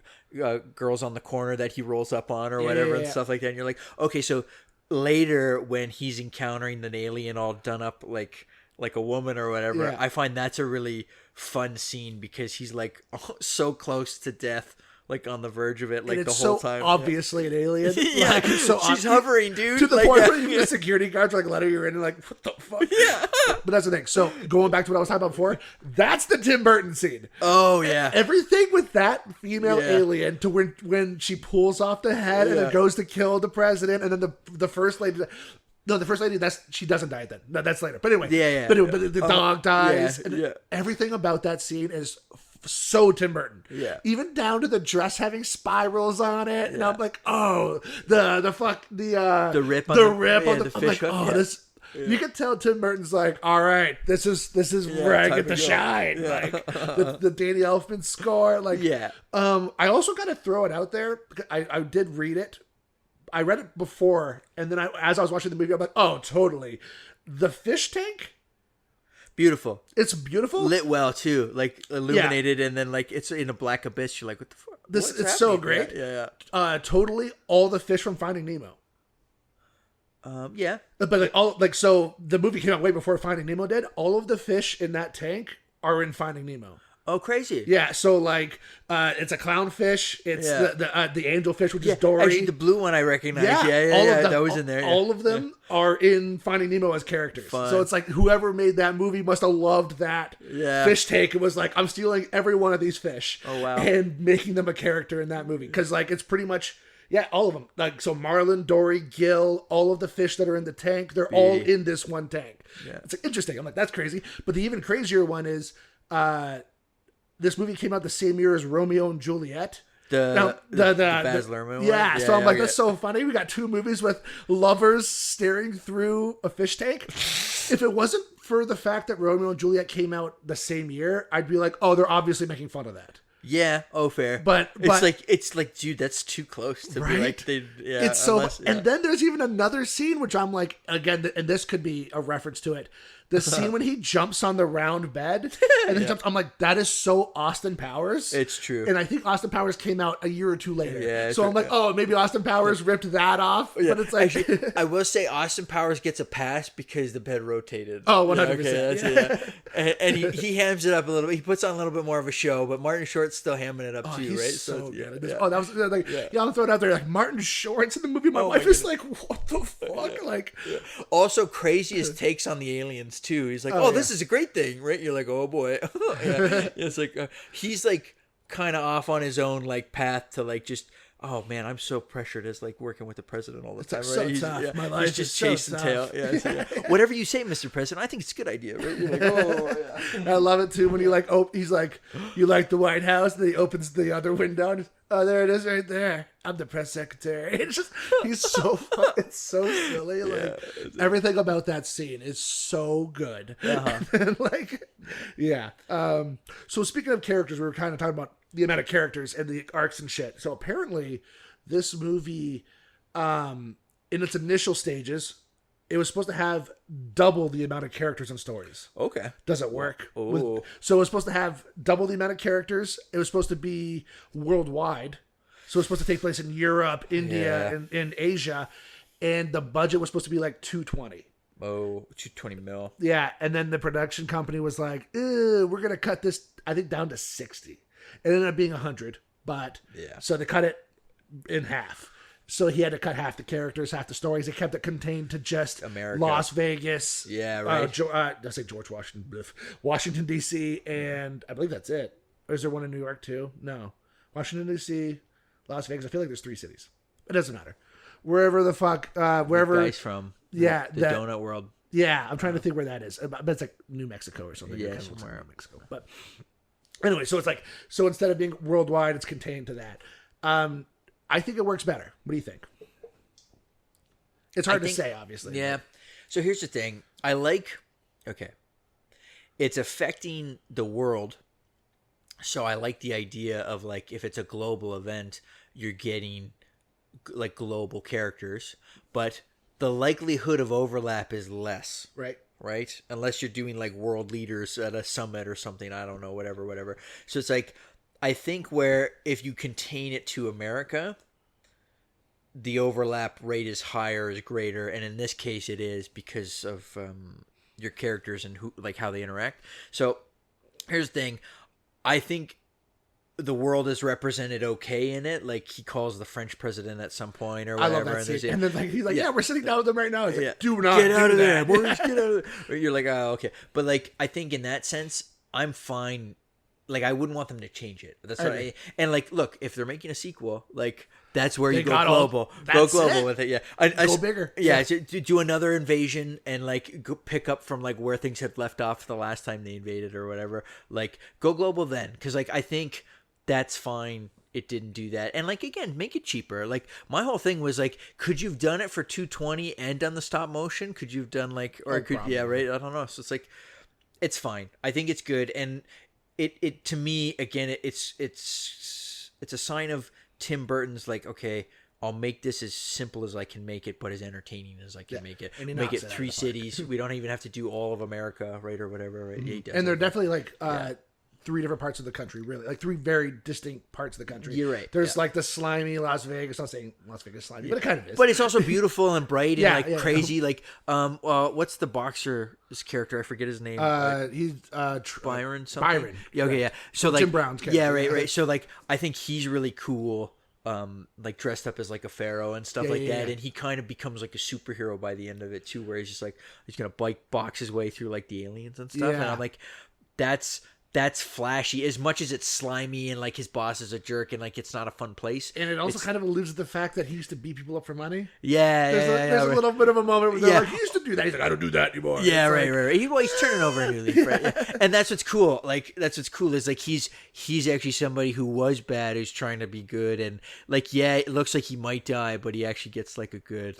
B: girls on the corner that he rolls up on or whatever and stuff like that and you're like okay, so later when he's encountering an alien all done up like a woman or whatever, I find that's a really fun scene because he's like so close to death like on the verge of it, like
A: and
B: the
A: it's
B: whole
A: so
B: time.
A: obviously an alien.
B: Yeah,
A: Like, it's so
B: she's hovering, dude,
A: to the
B: like,
A: point where even the security guards are like letting you in and like, what the fuck?
B: Yeah.
A: But that's the thing. So going back to what I was talking about before, that's the Tim Burton scene.
B: Oh yeah.
A: Everything with that female
B: Yeah.
A: alien to when she pulls off the head and
B: Yeah.
A: it goes to kill the president, and then the first lady. No, the first lady, she doesn't die then. No, that's later. But anyway,
B: Yeah.
A: But, but the dog dies.
B: yeah,
A: and
B: yeah.
A: Everything about that scene is so Tim Burton.
B: Yeah.
A: Even down to the dress having spirals on it, and I'm like, oh, the rip on the I'm
B: fish
A: like,
B: hook.
A: oh,
B: Yeah.
A: this. You can tell Tim Burton's like, all right, this is where I
B: time
A: get
B: to
A: to
B: go.
A: shine.
B: Yeah.
A: Like the Danny Elfman score. Like,
B: Yeah.
A: I also got to throw it out there because I did read it. I read it before, and then as I was watching the movie, I'm like, oh, totally. The fish tank,
B: Beautiful.
A: it's beautiful.
B: Lit well too, like illuminated, and then like it's in a black abyss. You're like, what the fuck?
A: It's so great.
B: Yeah.
A: Totally all the fish from Finding Nemo.
B: Yeah.
A: But so the movie came out way before Finding Nemo did. All of the fish in that tank are in Finding Nemo.
B: Oh, crazy.
A: Yeah, so like it's a clownfish. It's the angelfish, which is Dory.
B: Actually, the blue one I recognize.
A: Yeah,
B: Yeah.
A: all of them,
B: That was in there.
A: All of them are in Finding Nemo as characters.
B: Fun.
A: So it's like whoever made that movie must have loved that fish tank. It was like, I'm stealing every one of these fish.
B: Oh, wow.
A: And making them a character in that movie. Because like it's pretty much, all of them. Like, so Marlin, Dory, Gil, all of the fish that are in the tank, they're all in this one tank.
B: Yeah.
A: It's like, interesting. I'm like, that's crazy. But the even crazier one is this movie came out the same year as Romeo and Juliet.
B: The Baz Luhrmann one?
A: Yeah, so I'm like,
B: okay.
A: that's so funny. We got two movies with lovers staring through a fish tank. If it wasn't for the fact that Romeo and Juliet came out the same year, I'd be like, oh, they're obviously making fun of that.
B: Yeah. Oh, fair.
A: But
B: it's like, dude, that's too close to be like.
A: It's so. And then there's even another scene which I'm like, again, and this could be a reference to it. The scene when he jumps on the round bed and then jumps, I'm like, that is so Austin Powers.
B: It's true.
A: And I think Austin Powers came out a year or two later.
B: Yeah,
A: so I'm like, oh, maybe Austin Powers ripped that off.
B: Yeah.
A: But it's like,
B: actually, I will say Austin Powers gets a pass because the bed rotated.
A: Oh, 100%.
B: Yeah, okay, that's it, yeah. And he hams it up a little bit. He puts on a little bit more of a show, but Martin Short's still hamming it up too,
A: he's
B: right?
A: so good.
B: Yeah.
A: Oh, that was like, I'm throwing it out there like Martin Short's in the movie. My wife is like, what the fuck? Like,
B: also craziest takes on the aliens too. He's like, this is a great thing, right? You're like, oh boy. It's like he's like kind of off on his own like path to like just. Oh man, I'm so pressured as like working with the president all the time.
A: It's
B: right?
A: so tough. My life
B: he's just
A: is so
B: chasing
A: tough.
B: tail. Yeah. Whatever you say, Mr. President, I think it's a good idea. Right? You're like, oh yeah.
A: I love it too when he like he's like, you like the White House, and he opens the other window. And, oh, there it is, right there. I'm the press secretary. It's just he's so fun. It's so silly. Like everything about that scene is so good. And, like, yeah. So speaking of characters, we were kind of talking about the amount of characters and the arcs and shit. So apparently, this movie, in its initial stages, it was supposed to have double the amount of characters and stories.
B: Okay.
A: Does it work?
B: Oh.
A: So it was supposed to have double the amount of characters. It was supposed to be worldwide. So it was supposed to take place in Europe, India, and in Asia. And the budget was supposed to be like $220.
B: Oh, $220 million.
A: Yeah. And then the production company was like, we're going to cut this, I think, down to 60. It ended up being 100. But so they cut it in half. So he had to cut half the characters, half the stories. They kept it contained to just
B: America.
A: Las Vegas.
B: Yeah, right.
A: I say George Washington, Washington D.C. and I believe that's it. Or is there one in New York too? No, Washington D.C., Las Vegas. I feel like there's 3 cities. It doesn't matter. Wherever the fuck, wherever.
B: The guy's from. The donut world.
A: Yeah, I'm trying to think where that is. But it's like New Mexico or something.
B: Yeah, somewhere
A: in New Mexico. But anyway, so it's like instead of being worldwide, it's contained to that. I think it works better. What do you think? It's hard to say, obviously.
B: Yeah. So here's the thing. It's affecting the world. So I like the idea of like, if it's a global event, you're getting like global characters, but the likelihood of overlap is less. Right? Unless you're doing like world leaders at a summit or something. I don't know, whatever. So it's like, I think where if you contain it to America, the overlap rate is higher, is greater, and in this case it is because of your characters and how they interact. So here's the thing. I think the world is represented okay in it. Like he calls the French president at some point or whatever.
A: I love that scene. And then like he's like, yeah, we're sitting down with them right now. He's like, do not
B: get out of there,
A: boys.
B: Get out of there. You're like, oh, okay. But like, I think in that sense, I'm fine. Like, I wouldn't want them to change it. That's what and like, look, if they're making a sequel, like that's where you go global. Go global with it. Yeah,
A: go bigger.
B: Yeah, do another invasion and like go pick up from like where things had left off the last time they invaded or whatever. Like, go global then, because like I think that's fine. It didn't do that. And like, again, make it cheaper. Like, my whole thing was like, could you have done it for $220 and done the stop motion? Could you have done like, or could, yeah, right? I don't know. So it's like, it's fine. I think it's good. And it to me, again, it's a sign of Tim Burton's like, okay, I'll make this as simple as I can make it, but as entertaining as I can make it. And make it 3 cities. We don't even have to do all of America, right? Or whatever, right?
A: Mm-hmm. And they're definitely like, 3 different parts of the country, really, like 3 very distinct parts of the country.
B: You're right.
A: There's like the slimy Las Vegas. I'm not saying Las Vegas slimy, but it kind of is.
B: But it's also beautiful and bright and like crazy. Like, what's the boxer's character? I forget his name.
A: He's
B: Byron something.
A: Byron.
B: Yeah. Okay. Yeah. So like
A: Jim Brown's character.
B: Yeah. Right. So like, I think he's really cool. Like dressed up as like a pharaoh and stuff that, and he kind of becomes like a superhero by the end of it too, where he's just like he's gonna box his way through like the aliens and stuff, and I'm like, that's flashy as much as it's slimy and like his boss is a jerk and like it's not a fun place.
A: And it also kind of alludes to the fact that he used to beat people up for money.
B: There's
A: a little bit of a moment where they're like, he used to do that. He's like, I don't do that anymore.
B: Yeah, right. He's turning over a new leaf, right? Yeah. And that's what's cool. Like that's what's cool is like he's actually somebody who was bad who's trying to be good, and like it looks like he might die, but he actually gets like a good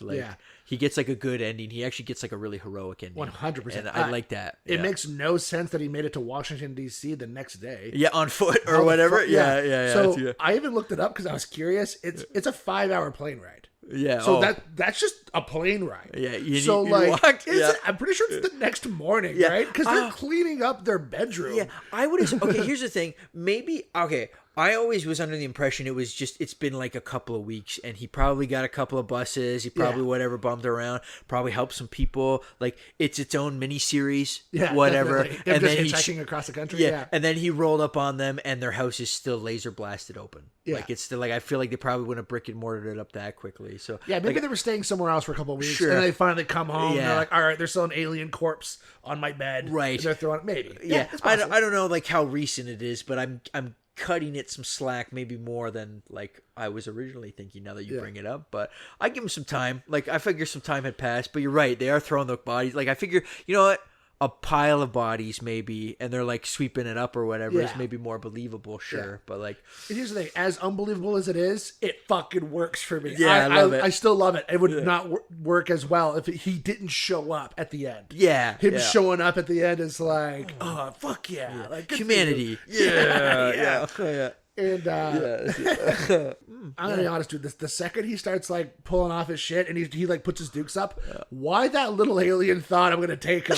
B: he gets like a good ending. He actually gets like a really heroic ending.
A: 100%.
B: And I like that.
A: It makes no sense that he made it to Washington, D.C. the next day.
B: Yeah, on foot or whatever. Yeah.
A: So I even looked it up because I was curious. It's a 5-hour plane ride.
B: Yeah.
A: So that's just a plane ride.
B: Yeah.
A: I'm pretty sure it's the next morning, right? Because they're cleaning up their bedroom.
B: Yeah. I would have. Okay. Here's the thing. Maybe. Okay. I always was under the impression it's been like a couple of weeks, and he probably got a couple of buses. He probably whatever bumped around, probably helped some people. Like it's its own mini series, whatever.
A: And then he's hitchhiking across the country. Yeah.
B: And then he rolled up on them, and their house is still laser blasted open. Yeah. Like it's still like I feel like they probably wouldn't have brick and mortared it up that quickly. So
A: maybe they were staying somewhere else for a couple of weeks, and they finally come home. And they're like, all right, there's still an alien corpse on my bed.
B: Right.
A: And they're throwing maybe.
B: Yeah. I don't know like how recent it is, but I'm cutting it some slack, maybe more than like I was originally thinking now that you bring it up, but I give them some time. Like I figure some time had passed, but you're right, they are throwing the bodies. Like I figure, you know what, a pile of bodies maybe, and they're like sweeping it up or whatever is maybe more believable, but like
A: here's the thing, as unbelievable as it is, it fucking works for me.
B: I love it.
A: I still love it. It would not work as well if he didn't show up at the end.
B: Him
A: showing up at the end is like, oh fuck yeah, like
B: humanity.
A: Yeah. And I'm gonna be honest, dude. The second he starts like pulling off his shit and he like puts his dukes up, why that little alien thought I'm gonna take him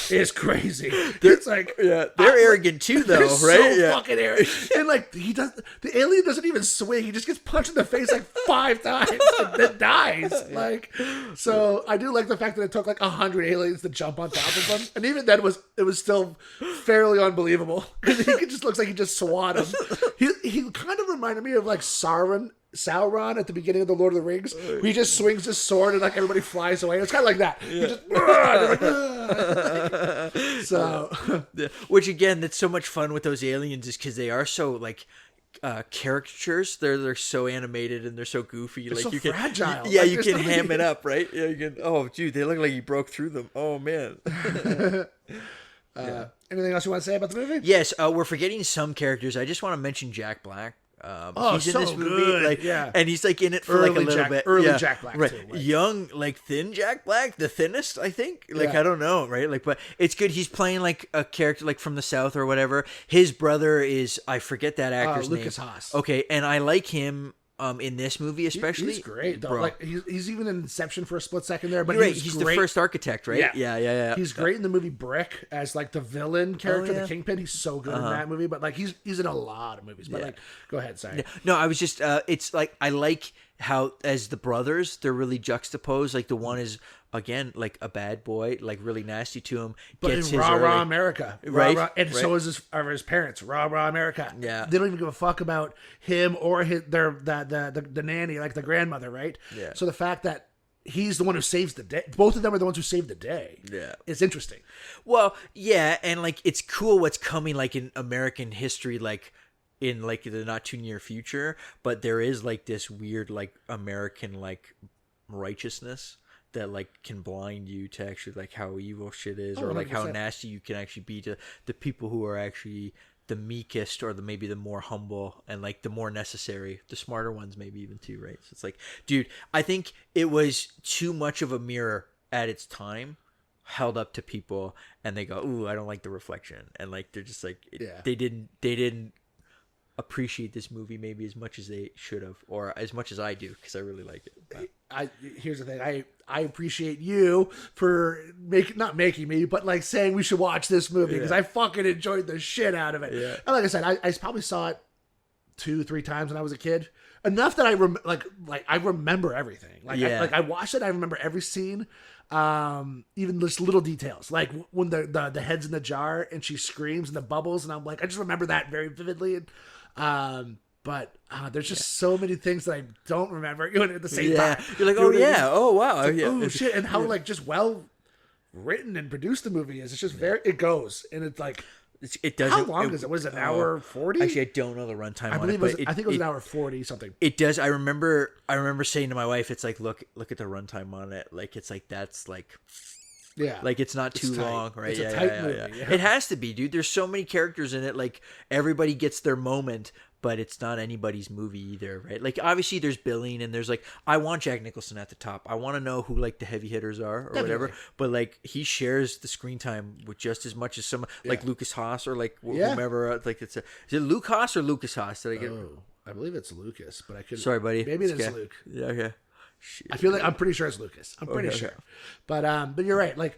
A: is crazy. It's like
B: they're arrogant too, though, right?
A: So fucking arrogant. And like the alien doesn't even swing. He just gets punched in the face like 5 times and then dies. Like, so I do like the fact that it took like 100 aliens to jump on top of him, and even then it was still fairly unbelievable because he just looks like he just swat him. He kind of reminded me of like Sauron at the beginning of the Lord of the Rings. He just swings his sword and like everybody flies away. It's kind of like that. He just so,
B: which again, that's so much fun with those aliens is because they are so like caricatures. They're so animated and they're so goofy.
A: They're
B: like
A: so
B: you can,
A: fragile.
B: You can ham it up, right? Yeah, you can. Oh, dude, they look like you broke through them. Oh man.
A: Anything else you want to say about the movie?
B: Yes, we're forgetting some characters. I just want to mention Jack Black. He's in this movie,
A: good.
B: And he's like in it for like a little bit.
A: Jack Black,
B: right?
A: Too, right?
B: Young, like thin Jack Black, the thinnest, I think. Like I don't know, right? Like, but it's good. He's playing like a character like from the South or whatever. His brother is I forget that actor's name.
A: Lucas Haas.
B: Okay, and I like him. In this movie, especially,
A: he's great. Though. Like he's even in Inception for a split second there, but
B: he's the first architect, right? Yeah.
A: He's great in the movie Brick as like the villain character, the Kingpin. He's so good in that movie. But like he's in a lot of movies. But like, go ahead, sorry.
B: No, I was just it's like I like how as the brothers they're really juxtaposed. Like the one is again like a bad boy, like really nasty to him,
A: but
B: gets
A: in
B: his
A: rah
B: early,
A: rah America,
B: right?
A: And
B: right.
A: so is his parents, rah rah America.
B: Yeah.
A: They don't even give a fuck about him or the nanny, like the grandmother, right?
B: Yeah.
A: So the fact that he's the one who saves the day, both of them are the ones who save the day.
B: Yeah.
A: It's interesting.
B: Well, yeah, and like it's cool what's coming like in American history, like in like the not too near future, but there is like this weird like American like righteousness that like can blind you to actually like how evil shit is, or like how
A: 100%.
B: nasty you can actually be to the people who are actually the meekest, or maybe the more humble and like the more necessary, the smarter ones maybe even too, right? So it's like, dude, I think it was too much of a mirror at its time, held up to people, and they go, ooh, I don't like the reflection, and like they're just like, they didn't appreciate this movie maybe as much as they should have, or as much as I do, because I really like it. But
A: Here's the thing. I appreciate you for not making me, but like saying we should watch this movie, because I fucking enjoyed the shit out of it.
B: Yeah.
A: And like I said, I probably saw it 2-3 times when I was a kid, enough that I I remember everything. I watched it. I remember every scene, even just little details, like when the head's in the jar and she screams and the bubbles, and I'm like, I just remember that very vividly. But there's just so many things that I don't remember at the same time.
B: You're like, oh yeah, oh wow, yeah.
A: Oh shit, and how like just well written and produced the movie is. It's just it goes, and it's like,
B: it doesn't.
A: How long is it? Was it an hour 40?
B: Actually, I don't know the runtime.
A: I believe I think it was an hour 40 something.
B: It does. I remember saying to my wife, "It's like look at the runtime on it. Like it's like that's like."
A: Yeah,
B: like it's not too long, right?
A: It's a tight movie. Yeah.
B: It has to be, dude. There's so many characters in it. Like everybody gets their moment, but it's not anybody's movie either, right? Like obviously there's billing, and there's like I want Jack Nicholson at the top. I want to know who like the heavy hitters are or whatever. But like he shares the screen time with just as much as some like Lucas Haas or like whomever. Like is it Luke Haas or Lucas Haas? Did I get?
A: Oh, I believe it's Lucas, but I could.
B: Sorry, buddy.
A: Maybe it's Luke.
B: Yeah. Okay. Shit.
A: I feel like I'm pretty sure it's Lucas. I'm pretty sure. But you're right. Like,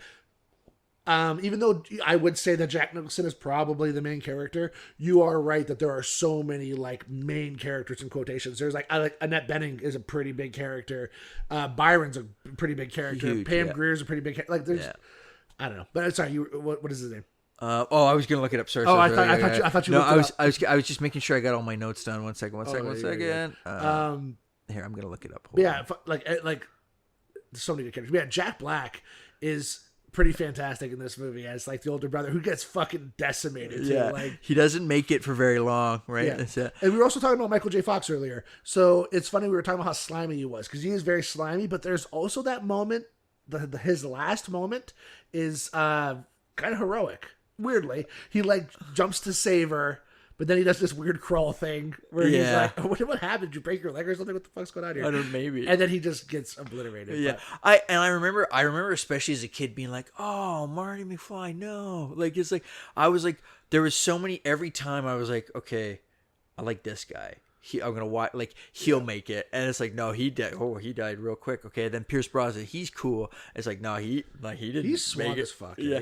A: even though I would say that Jack Nicholson is probably the main character, you are right that there are so many like main characters in quotations. There's like Annette Bening is a pretty big character. Byron's a pretty big character.
B: Huge,
A: Pam Grier's a pretty big character. Like there's, I don't know. But sorry, what is his name?
B: I was gonna look it up. Sorry.
A: I thought you.
B: No,
A: I
B: was just making sure I got all my notes done. One second. Here, I'm gonna look it up.
A: Hold on. Like so many good characters. Yeah, Jack Black is pretty fantastic in this movie as like the older brother who gets fucking decimated too.
B: Yeah,
A: like
B: he doesn't make it for very long, right?
A: Yeah. And we were also talking about Michael J. Fox earlier. So it's funny we were talking about how slimy he was, because he is very slimy. But there's also that moment, his last moment is kind of heroic. Weirdly, he like jumps to save her, but then he does this weird crawl thing where he's like, "What happened? Did you break your leg or something? What the fuck's going on here?"
B: I don't know, maybe.
A: And then he just gets obliterated.
B: Yeah,
A: but.
B: I remember especially as a kid being like, "Oh, Marty McFly, no!" Like it's like I was like, there was so many. Every time I was like, "Okay, I like this guy. I'm gonna watch. Like he'll make it." And it's like, no, he died. Oh, he died real quick. Okay, then Pierce Brosnan, he's cool. It's like, no, he didn't.
A: He's smart
B: make it.
A: as fuck.
B: Yeah.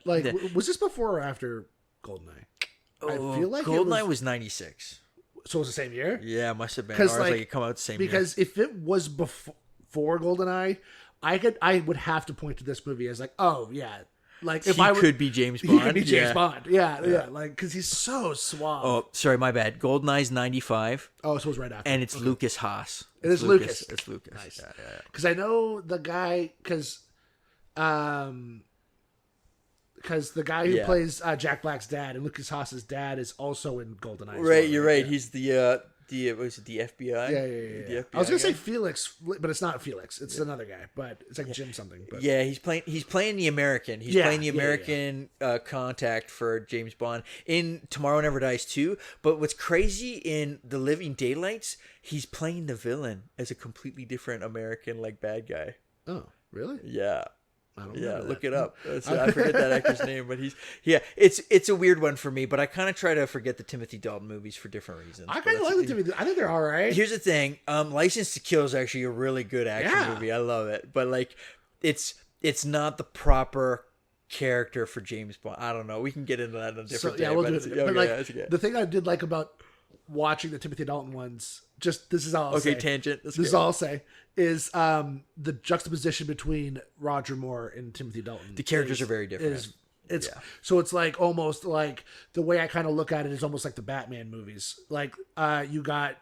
A: Like, was this before or after Goldeneye?
B: Oh,
A: I feel like
B: Goldeneye was 96.
A: So it was the same year?
B: Yeah, it must have been. Or like it come out the same year.
A: Because if it was before Goldeneye, I would have to point to this movie as like, oh yeah, like if
B: he could be James Bond.
A: He could be James Bond. Yeah. Like because he's so suave.
B: Oh, sorry, my bad. Goldeneye's 95.
A: Oh, so it was right after.
B: And it's Lucas Haas.
A: It's Lucas.
B: It's Lucas.
A: Nice.
B: Yeah.
A: Because I know the guy. Because the guy who plays Jack Black's dad and Lucas Haas's dad is also in Goldeneye.
B: Right, you're right. Yeah. He's the was it the FBI?
A: Yeah.
B: The FBI
A: I was gonna say Felix, but it's not Felix. It's another guy, but it's like Jim something. But.
B: Yeah, he's playing the American. He's playing the American contact for James Bond in Tomorrow Never Dies 2. But what's crazy in The Living Daylights, he's playing the villain as a completely different American like bad guy.
A: Oh, really?
B: Yeah.
A: I don't know
B: look it up. I forget that actor's name, but it's a weird one for me. But I kind of try to forget the Timothy Dalton movies for different reasons.
A: I kind of like the Timothy. I think they're all right.
B: Here's the thing: License to Kill is actually a really good action movie. I love it, but like, it's not the proper character for James Bond. I don't know. We can get into that in a different day.
A: We'll do it. But the thing I did like about watching the Timothy Dalton ones. Just this is all I'll say.
B: Okay, tangent.
A: This is all I'll say is the juxtaposition between Roger Moore and Timothy Dalton.
B: The characters are very different.
A: So it's like almost like the way I kind of look at it is almost like the Batman movies. Like you got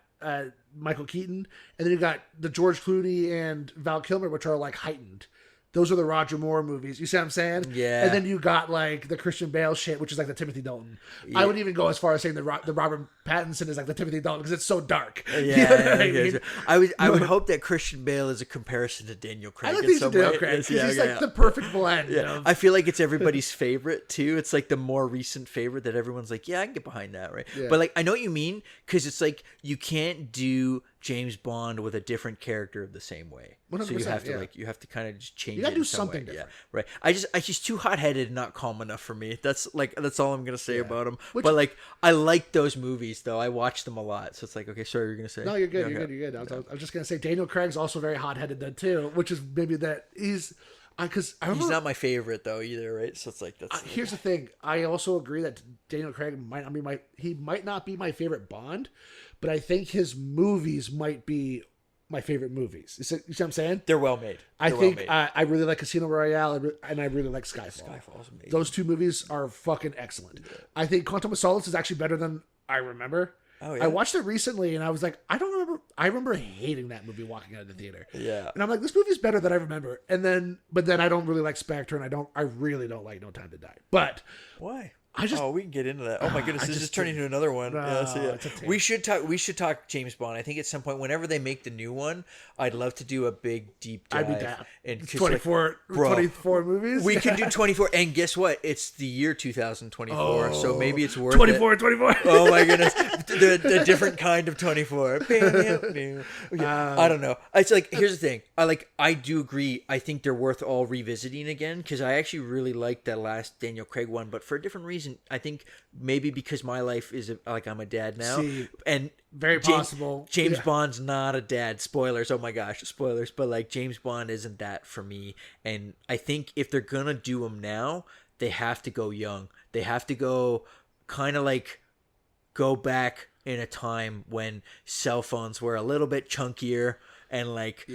A: Michael Keaton, and then you got the George Clooney and Val Kilmer, which are like heightened. Those are the Roger Moore movies. You see what I'm saying?
B: Yeah.
A: And then you got like the Christian Bale shit, which is like the Timothy Dalton. Yeah. I would even go as far as saying the Robert Pattinson is like the Timothy Dalton because it's so dark.
B: Yeah. You know I would hope that Christian Bale is a comparison to Daniel Craig.
A: I like these Daniel Craig because he's like the perfect blend.
B: Yeah. I feel like it's everybody's favorite too. It's like the more recent favorite that everyone's like, yeah, I can get behind that, right? Yeah. But like, I know what you mean because it's like you can't do James Bond with a different character the same way. So you have to you have to kind of just change.
A: You gotta do
B: in some
A: something
B: way.
A: different.
B: Yeah, right. I just too hot headed and not calm enough for me. That's all I'm gonna say about him. But like, I like those movies though. I watch them a lot. So it's like, okay, sorry, you're gonna say.
A: No, you're good. You're good. I was just gonna say Daniel Craig's also very hot headed though too, which is maybe that he's. Because
B: he's not my favorite though either, right? So it's like that's.
A: Here's the thing. I also agree that Daniel Craig might not be my favorite Bond, but I think his movies might be my favorite movies. You see what I'm saying?
B: They're well made.
A: I really like Casino Royale and I really like Skyfall.
B: Skyfall's amazing.
A: Those two movies are fucking excellent. Yeah. I think Quantum of Solace is actually better than I remember.
B: Oh, yeah?
A: I watched it recently and I was like, I don't remember. I remember hating that movie walking out of the theater.
B: Yeah.
A: And I'm like, this movie's better than I remember. But then I don't really like Spectre and I really don't like No Time to Die. But
B: why?
A: Oh,
B: we can get into that. Oh my goodness, this is turning into another one. We should talk James Bond. I think at some point, whenever they make the new one, I'd love to do a big deep dive.
A: I'd be down.
B: And
A: 24 movies.
B: We can do 24. And guess what? It's the year 2024, so maybe it's worth
A: 24.
B: it. Oh my goodness, the different kind of 24. Okay, I don't know. It's like, here's the thing. I do agree. I think they're worth all revisiting again because I actually really liked that last Daniel Craig one, but for a different reason. I think maybe because my life is like I'm a dad now, and
A: very possible
B: James Bond's not a dad. Spoilers! Oh my gosh, spoilers! But like James Bond isn't that for me, and I think if they're gonna do him now, they have to go young. They have to go kind of like go back in a time when cell phones were a little bit chunkier and like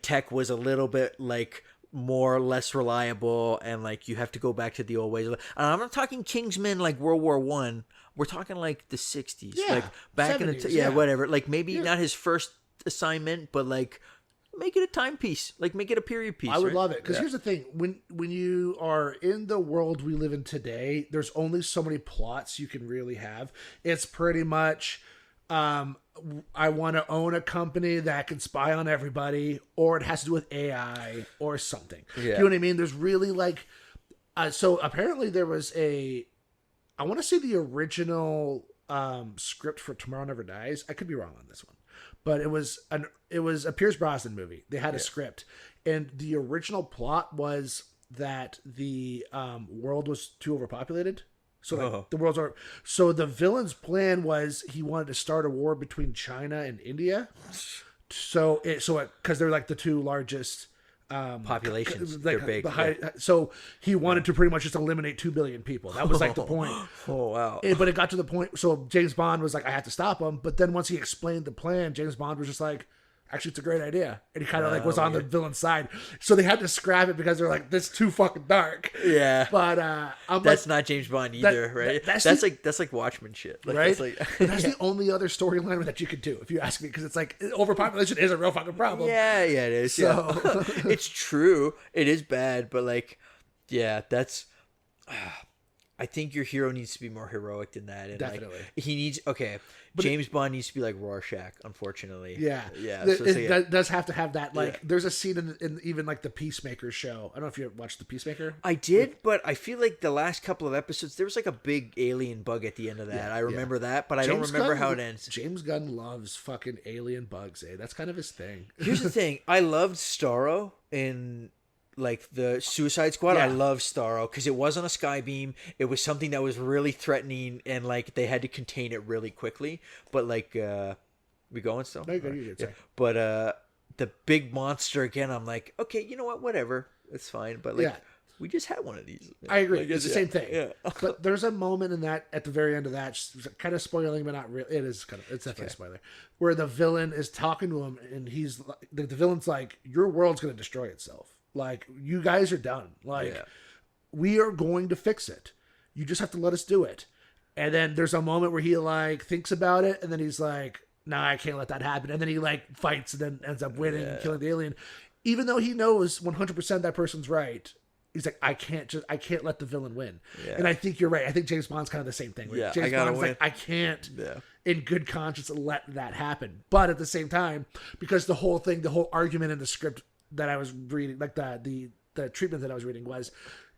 B: tech was a little bit like more or less reliable, and like you have to go back to the old ways. I'm not talking Kingsman like World War One. We're talking like the 60s, like back 70s, in the whatever. Like maybe not his first assignment, but like make it a timepiece, like make it a period piece.
A: I would love it because here's the thing: when you are in the world we live in today, there's only so many plots you can really have. It's pretty much. I want to own a company that can spy on everybody, or it has to do with AI or something. Yeah. You know what I mean? There's really like, so apparently there was I want to say the original script for Tomorrow Never Dies. I could be wrong on this one, but it was a Pierce Brosnan movie. They had a script, and the original plot was that the world was too overpopulated. So like the world's over. So the villain's plan was he wanted to start a war between China and India. So because they're like the two largest
B: populations.
A: Like,
B: they're big.
A: So he wanted to pretty much just eliminate 2 billion people. That was like the point.
B: Oh wow!
A: But it got to the point. So James Bond was like, I have to stop him. But then once he explained the plan, James Bond was just like, actually, it's a great idea. And he kind of like was on the villain's side. So they had to scrap it because they're like, this is too fucking dark.
B: Yeah.
A: But
B: that's not James Bond either, right? That's like Watchmen shit. Like,
A: right?
B: That's
A: the only other storyline that you could do, if you ask me, because it's like overpopulation is a real fucking problem.
B: Yeah, it is. So it's true. It is bad, but like, yeah, that's I think your hero needs to be more heroic than that. And
A: definitely.
B: Like, he needs, James Bond needs to be like Rorschach, unfortunately.
A: Yeah.
B: Yeah.
A: It does have to have that. Like, there's a scene in even like the Peacemaker show. I don't know if you watched the Peacemaker.
B: I did, but I feel like the last couple of episodes, there was like a big alien bug at the end of that. Yeah, I remember that, but I don't remember how it ends.
A: James Gunn loves fucking alien bugs, eh? That's kind of his thing.
B: Here's the thing. I loved Starro in like the Suicide Squad. I love Starro because it wasn't a sky beam. It was something that was really threatening, and like they had to contain it really quickly. But like, we going still?
A: No, you're good.
B: But the big monster again. I'm like, okay, you know what? Whatever, it's fine. But like, we just had one of these.
A: I agree. It's the same thing.
B: Yeah.
A: But there's a moment in that at the very end of that, kind of spoiling, but not really. It's definitely a spoiler, where the villain is talking to him, and he's the villain's like, "Your world's going to destroy itself. Like, you guys are done. Like, we are going to fix it. You just have to let us do it." And then there's a moment where he like thinks about it, and then he's like, "No, I can't let that happen." And then he like fights and then ends up winning and killing the alien, even though he knows 100% that person's right. He's like, I can't let the villain win. Yeah. And I think you're right. I think James Bond's kind of the same thing. James Bond's like, I can't, in good conscience, let that happen. But at the same time, because the whole argument in the script that I was reading, like the treatment that I was reading was,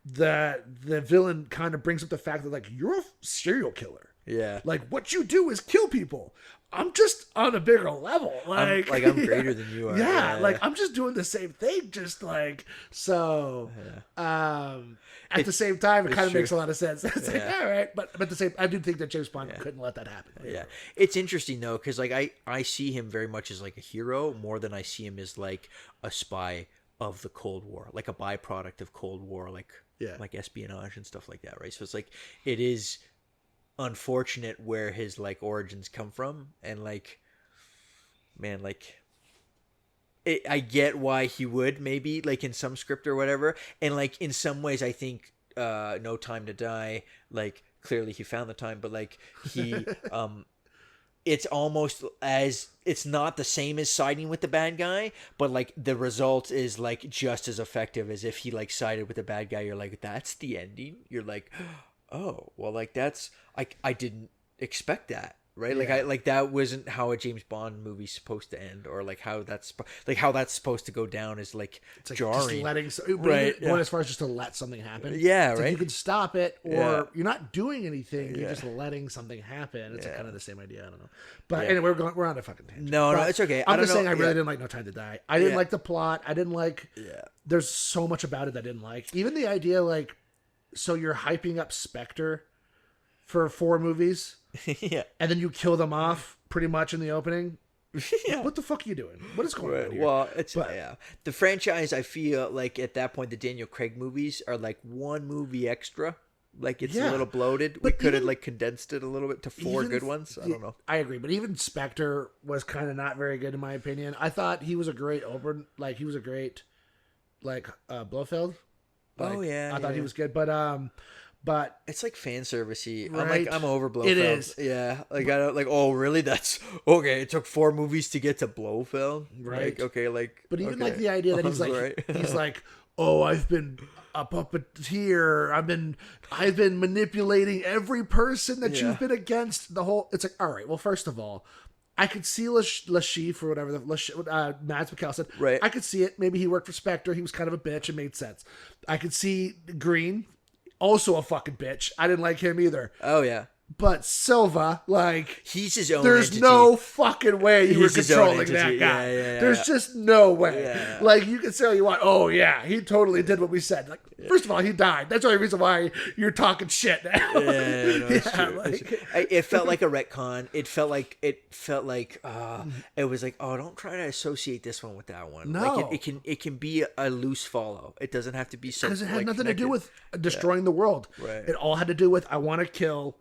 A: the villain kind of brings up the fact that like, you're a serial killer.
B: Yeah.
A: Like, what you do is kill people. I'm just on a bigger level.
B: I'm greater than you are.
A: Yeah, like I'm just doing the same thing. Just like so. At the same time, it kind of makes a lot of sense. It's like, all right, but at the same, I do think that James Bond couldn't let that happen.
B: Yeah, it's interesting though, because like I see him very much as like a hero more than I see him as like a spy of the Cold War, like a byproduct of Cold War, like espionage and stuff like that, right? So it's like it is unfortunate where his like origins come from, and like, man, like I get why he would maybe like in some script or whatever, and like in some ways I think No Time to Die, like clearly he found the time, but like he it's almost as it's not the same as siding with the bad guy, but like the result is like just as effective as if he like sided with the bad guy. You're like, that's the ending. You're like, oh, well, like that's I didn't expect that, right? Like that wasn't how a James Bond movie's supposed to end, or like how that's supposed to go down is like, it's like jarring.
A: Just letting going as far as just to let something happen.
B: Yeah,
A: it's
B: right.
A: Like you can stop it, or you're not doing anything. You're just letting something happen. It's kind of the same idea. I don't know, but anyway, we're on a fucking tangent.
B: No, it's okay.
A: I'm just saying I really didn't like No Time to Die. I didn't like the plot. I didn't like. Yeah. There's so much about it that I didn't like. Even the idea, like, so you're hyping up Spectre for 4 movies, and then you kill them off pretty much in the opening. What the fuck are you doing? What is going on here?
B: Well, the franchise. I feel like at that point, the Daniel Craig movies are like 1 movie extra. Like it's a little bloated. But we could have like condensed it a little bit to 4 good ones. I don't know.
A: I agree, but even Spectre was kind of not very good in my opinion. I thought he was a great Blofeld. I thought he was good, but
B: it's like fan servicey.
A: Right?
B: I'm over Blofeld.
A: It is.
B: Yeah. Like I don't like, oh really? That's okay. It took 4 movies to get to Blofeld.
A: Right.
B: Like, okay, like
A: but even like the idea that he's like, oh, I've been a puppeteer. I've been manipulating every person that you've been against the whole. It's like, all right, well, first of all, I could see Lashif or whatever, Mads Mikkelsen.
B: Right.
A: I could see it. Maybe he worked for Spectre. He was kind of a bitch. It made sense. I could see Green, also a fucking bitch. I didn't like him either.
B: Oh, yeah.
A: But Silva, like,
B: he's his own
A: there's
B: entity.
A: no fucking way you were controlling that guy.
B: Yeah.
A: There's just no way. Yeah. Like, you can say all you want. Oh, yeah, he totally did what we said. Like, first of all, he died. That's the only reason why you're talking shit now.
B: It felt like a retcon. It felt like it was like, oh, don't try to associate this one with that one.
A: No,
B: like it can be a loose follow. It doesn't have to be so,
A: because it had nothing to do with destroying the world.
B: Right.
A: It all had to do with I want to kill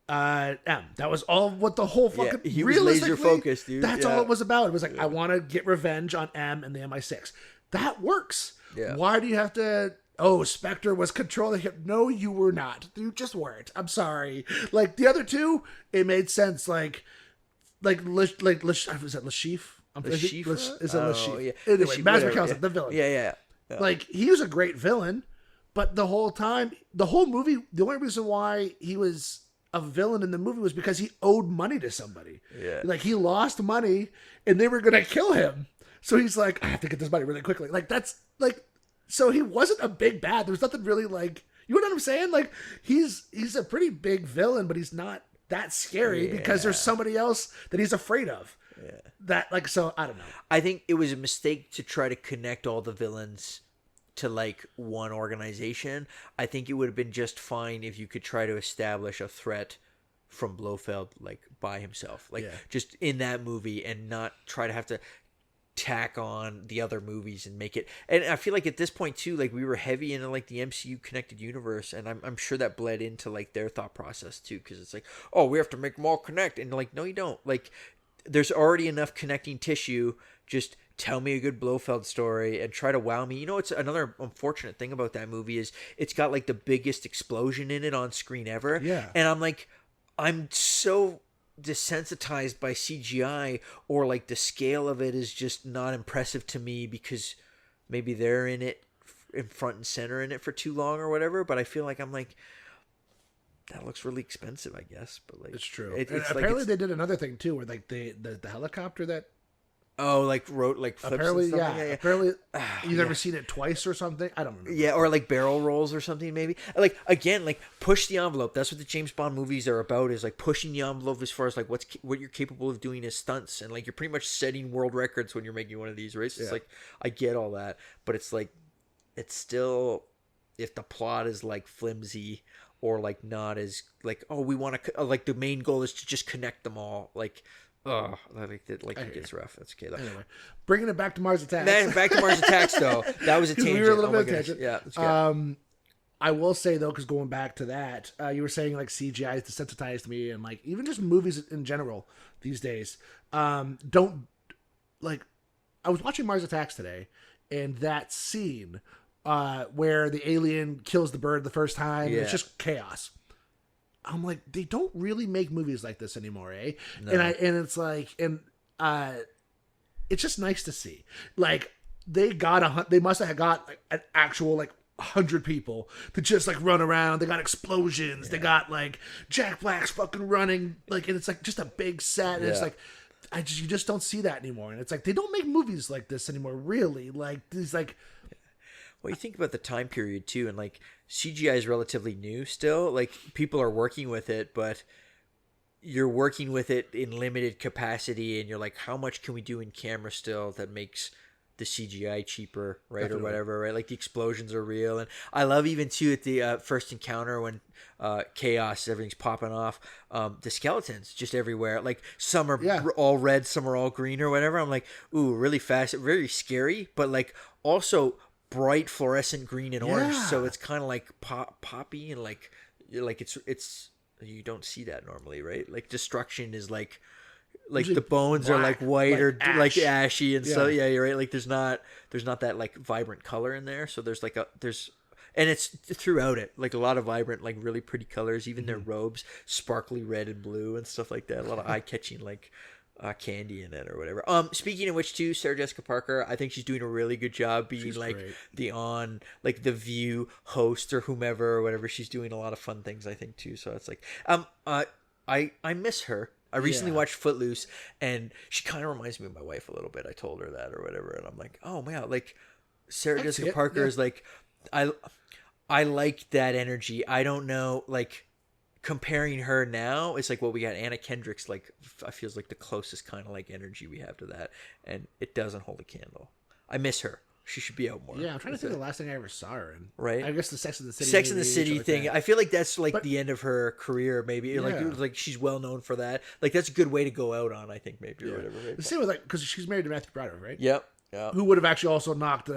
A: M. That was all what the whole fucking
B: he was laser focused, dude.
A: That's all it was about. It was like I want to get revenge on M and the MI6. That works.
B: Yeah.
A: Why do you have to? Oh, Spectre was controlling him. No, you were not. You just weren't. I'm sorry. Like the other two, it made sense. Like was that Lashif? Is it Lashif?
B: Yeah.
A: Anyway, Mads Mikkelsen, the villain.
B: Yeah.
A: Like he was a great villain, but the whole time, the whole movie, the only reason why he was a villain in the movie was because he owed money to somebody.
B: Yeah.
A: Like he lost money and they were going to kill him. So he's like, I have to get this money really quickly. Like that's like, so he wasn't a big bad. There was nothing really like, you know what I'm saying? Like he's a pretty big villain, but he's not that scary because there's somebody else that he's afraid of. Yeah. That like, so I don't know.
B: I think it was a mistake to try to connect all the villains to like one organization. I think it would have been just fine if you could try to establish a threat from Blofeld like by himself, like just in that movie, and not try to have to tack on the other movies and make it. And I feel like at this point too, like we were heavy into like the MCU connected universe, and I'm sure that bled into like their thought process too, because it's like, oh, we have to make them all connect, and like, no, you don't. Like, there's already enough connecting tissue. Just tell me a good Blofeld story and try to wow me. You know, it's another unfortunate thing about that movie is it's got like the biggest explosion in it on screen ever.
A: Yeah.
B: And I'm like, I'm so desensitized by CGI, or like the scale of it is just not impressive to me because maybe they're in it in front and center in it for too long or whatever. But I feel like I'm like, that looks really expensive, I guess. But like,
A: it's true.
B: It's
A: apparently
B: like
A: they did another thing too, where like the helicopter that
B: wrote like flips
A: apparently,
B: and stuff.
A: yeah. Apparently, you've never seen it twice or something. I don't know.
B: Yeah, or like barrel rolls or something maybe. Like again, like push the envelope. That's what the James Bond movies are about. Is like pushing the envelope as far as like what you're capable of doing as stunts, and like you're pretty much setting world records when you're making one of these, right? So it's like I get all that, but it's like it's still, if the plot is like flimsy or like not as like, oh, we want to like the main goal is to just connect them all, like. Oh, it gets rough. That's okay though.
A: Anyway, bringing it back to Mars Attacks.
B: Back to Mars Attacks though. That was a tangent.
A: We were a little bit tangent.
B: Yeah. That's good.
A: I will say though, because going back to that, you were saying like CGI is desensitized me, and like even just movies in general these days. Don't like. I was watching Mars Attacks today, and that scene where the alien kills the bird the first time, and it's just chaos. I'm like, they don't really make movies like this anymore, eh? No. And it's like, it's just nice to see. Like, they must have got like, an actual like 100 people to just like run around. They got explosions. Yeah. They got like Jack Black's fucking running, like, and it's like just a big set. And it's like, you just don't see that anymore. And it's like, they don't make movies like this anymore, really. Like, these like.
B: Well, you think about the time period too, and like CGI is relatively new still. Like people are working with it, but you're working with it in limited capacity, and you're like, how much can we do in camera still that makes the CGI cheaper, right? Definitely. Or whatever, right? Like the explosions are real, and I love even too at the first encounter when chaos, everything's popping off. The skeletons just everywhere. Like some are all red, some are all green or whatever. I'm like, ooh, really fast, very scary, but like also bright fluorescent green and orange, so it's kind of like poppy and like it's you don't see that normally, right? Like destruction is like the bones black, are like white like or ash. Like ashy, and so you're right. Like there's not that like vibrant color in there, so there's and it's throughout it, like a lot of vibrant, like really pretty colors. Even their robes, sparkly red and blue and stuff like that. A lot of eye catching like. Candy in it or whatever. Speaking of which too, Sarah Jessica Parker, I think she's doing a really good job being like great. The View host or whomever or whatever. She's doing a lot of fun things, I think too. So it's like, I miss her. I recently watched Footloose, and she kind of reminds me of my wife a little bit. I told her that or whatever, and I'm like, oh man, like Sarah Jessica Parker is like, I like that energy. I don't know, like. Comparing her now, it's like what we got. Anna Kendrick's like, I feels like the closest kind of like energy we have to that, and it doesn't hold a candle. I miss her. She should be out more.
A: Yeah, I'm trying to think of the last thing I ever saw her in.
B: Right.
A: I guess the Sex and the City.
B: Sex and the City thing. I feel like that's like the end of her career. Maybe like she's well known for that. Like that's a good way to go out on. I think maybe or whatever. Right?
A: The same with like because she's married to Matthew Broderick, right?
B: Yep. Yeah.
A: Who would have actually also knocked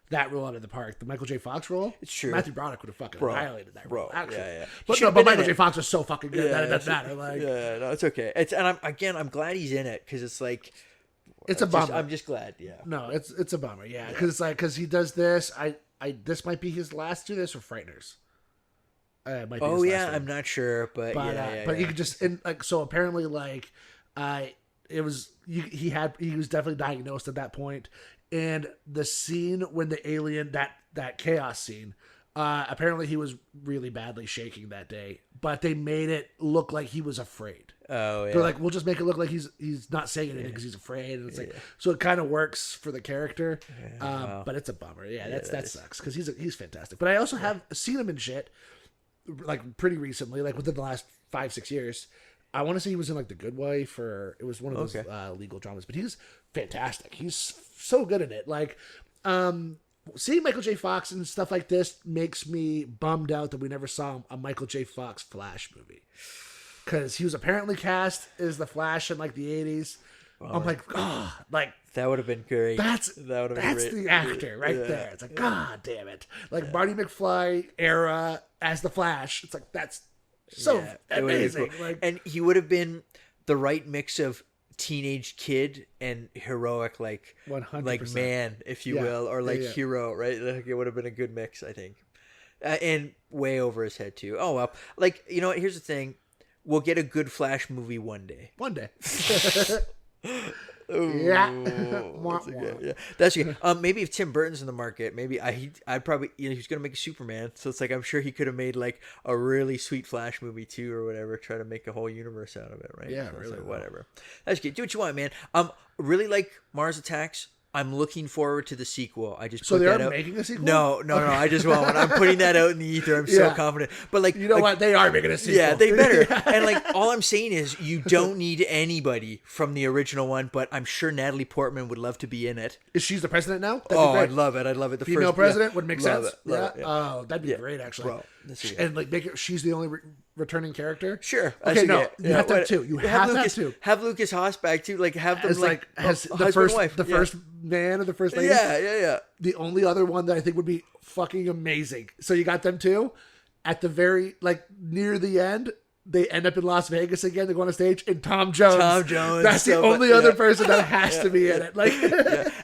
A: that role out of the park, the Michael J. Fox role.
B: It's true.
A: Matthew Broderick would have fucking annihilated that role. Actually.
B: Yeah.
A: But Michael J. Fox was so fucking good that it doesn't matter. Like,
B: no, it's okay. I'm glad he's in it because it's like,
A: it's a bummer.
B: I'm just glad. Yeah.
A: No, it's a bummer. Yeah, because it's like because he does this. This might be his last do this or Frighteners. It might be his last one.
B: I'm not sure, but
A: you could just so apparently like, it was he was definitely diagnosed at that point. And the scene when the alien, that chaos scene, apparently he was really badly shaking that day. But they made it look like he was afraid.
B: Oh, yeah.
A: They're like, we'll just make it look like he's not saying anything because he's afraid. And it's like, so it kind of works for the character. Yeah, but it's a bummer. Yeah, that sucks because he's fantastic. But I also have seen him in shit, like pretty recently, like within the last 5-6 years. I want to say he was in like The Good Wife, or it was one of those legal dramas. But he's fantastic. He's so good in it. Like, seeing Michael J. Fox and stuff like this makes me bummed out that we never saw a Michael J. Fox Flash movie, because he was apparently cast as the Flash in like the 80s. I'm like, oh, like
B: that would have been great.
A: That's
B: great.
A: the actor right there. It's like, God damn it. Like Marty McFly era as the Flash. It's like, that's so amazing.
B: Cool.
A: Like,
B: and he would have been the right mix of teenage kid and heroic, like
A: 100%.
B: like man, if you will, or like hero, right? Like it would have been a good mix, I think. And way over his head too. Oh well, like you know what? Here's the thing: we'll get a good Flash movie one day.
A: One day.
B: Ooh, that's good. Maybe if Tim Burton's in the market, maybe I'd probably he's gonna make a Superman, so it's like I'm sure he could have made like a really sweet Flash movie too or whatever, try to make a whole universe out of it, right?
A: Yeah,
B: so
A: really.
B: Like, whatever. That's good. Do what you want, man. Really like Mars Attacks. I'm looking forward to the sequel. I just
A: so
B: put
A: they
B: that
A: are
B: out.
A: making a sequel.
B: No. I just want one. I'm putting that out in the ether. I'm so confident. But like,
A: you know what? They are making a sequel.
B: Yeah, they better. And like, all I'm saying is, you don't need anybody from the original one. But I'm sure Natalie Portman would love to be in it.
A: Is she the president now?
B: I'd love it. The
A: female president would make sense.
B: Love it.
A: Oh, that'd be great, actually.
B: Bro,
A: and like, make it. She's the only returning character.
B: Sure.
A: Okay, no, you have to have two. You have to have two.
B: Have Lucas Haas back too. Like have them
A: as the first man or the first lady.
B: Yeah.
A: The only other one that I think would be fucking amazing. So you got them two. At the very near the end, they end up in Las Vegas again. They go on a stage, and Tom Jones. That's the only other person that has to be in it. Like,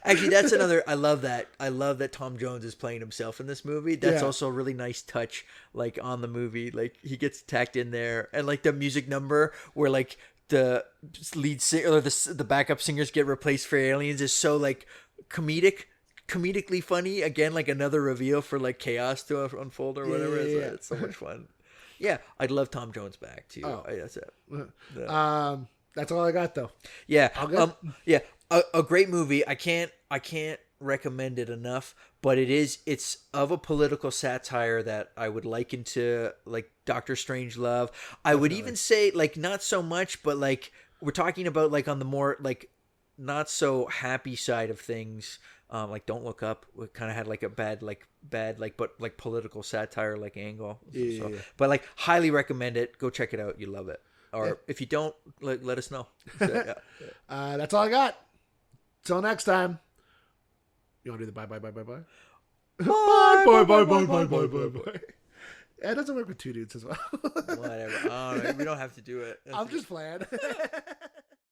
B: actually, that's another. I love that. I love that Tom Jones is playing himself in this movie. That's also a really nice touch, like on the movie. Like he gets tacked in there, and like the music number where like the lead singer or the backup singers get replaced for aliens is so like comedically funny. Again, like another reveal for like chaos to unfold or whatever. It's so much fun. Yeah, I'd love Tom Jones back too. Oh. That's it.
A: Yeah. That's all I got though.
B: Yeah. A great movie. I can't recommend it enough, but it's of a political satire that I would liken to like Doctor Strangelove. I would even say like not so much, but like we're talking about like on the more like not so happy side of things. Like Don't Look Up, we kind of had like a bad but like political satire like angle. So. But like highly recommend it. Go check it out. You love it. Or if you don't, let us know. So,
A: that's all I got. Till next time. You want to do the bye. Bye. Yeah, it doesn't work with two dudes as well.
B: Whatever. We don't have to do it.
A: I'm just playing.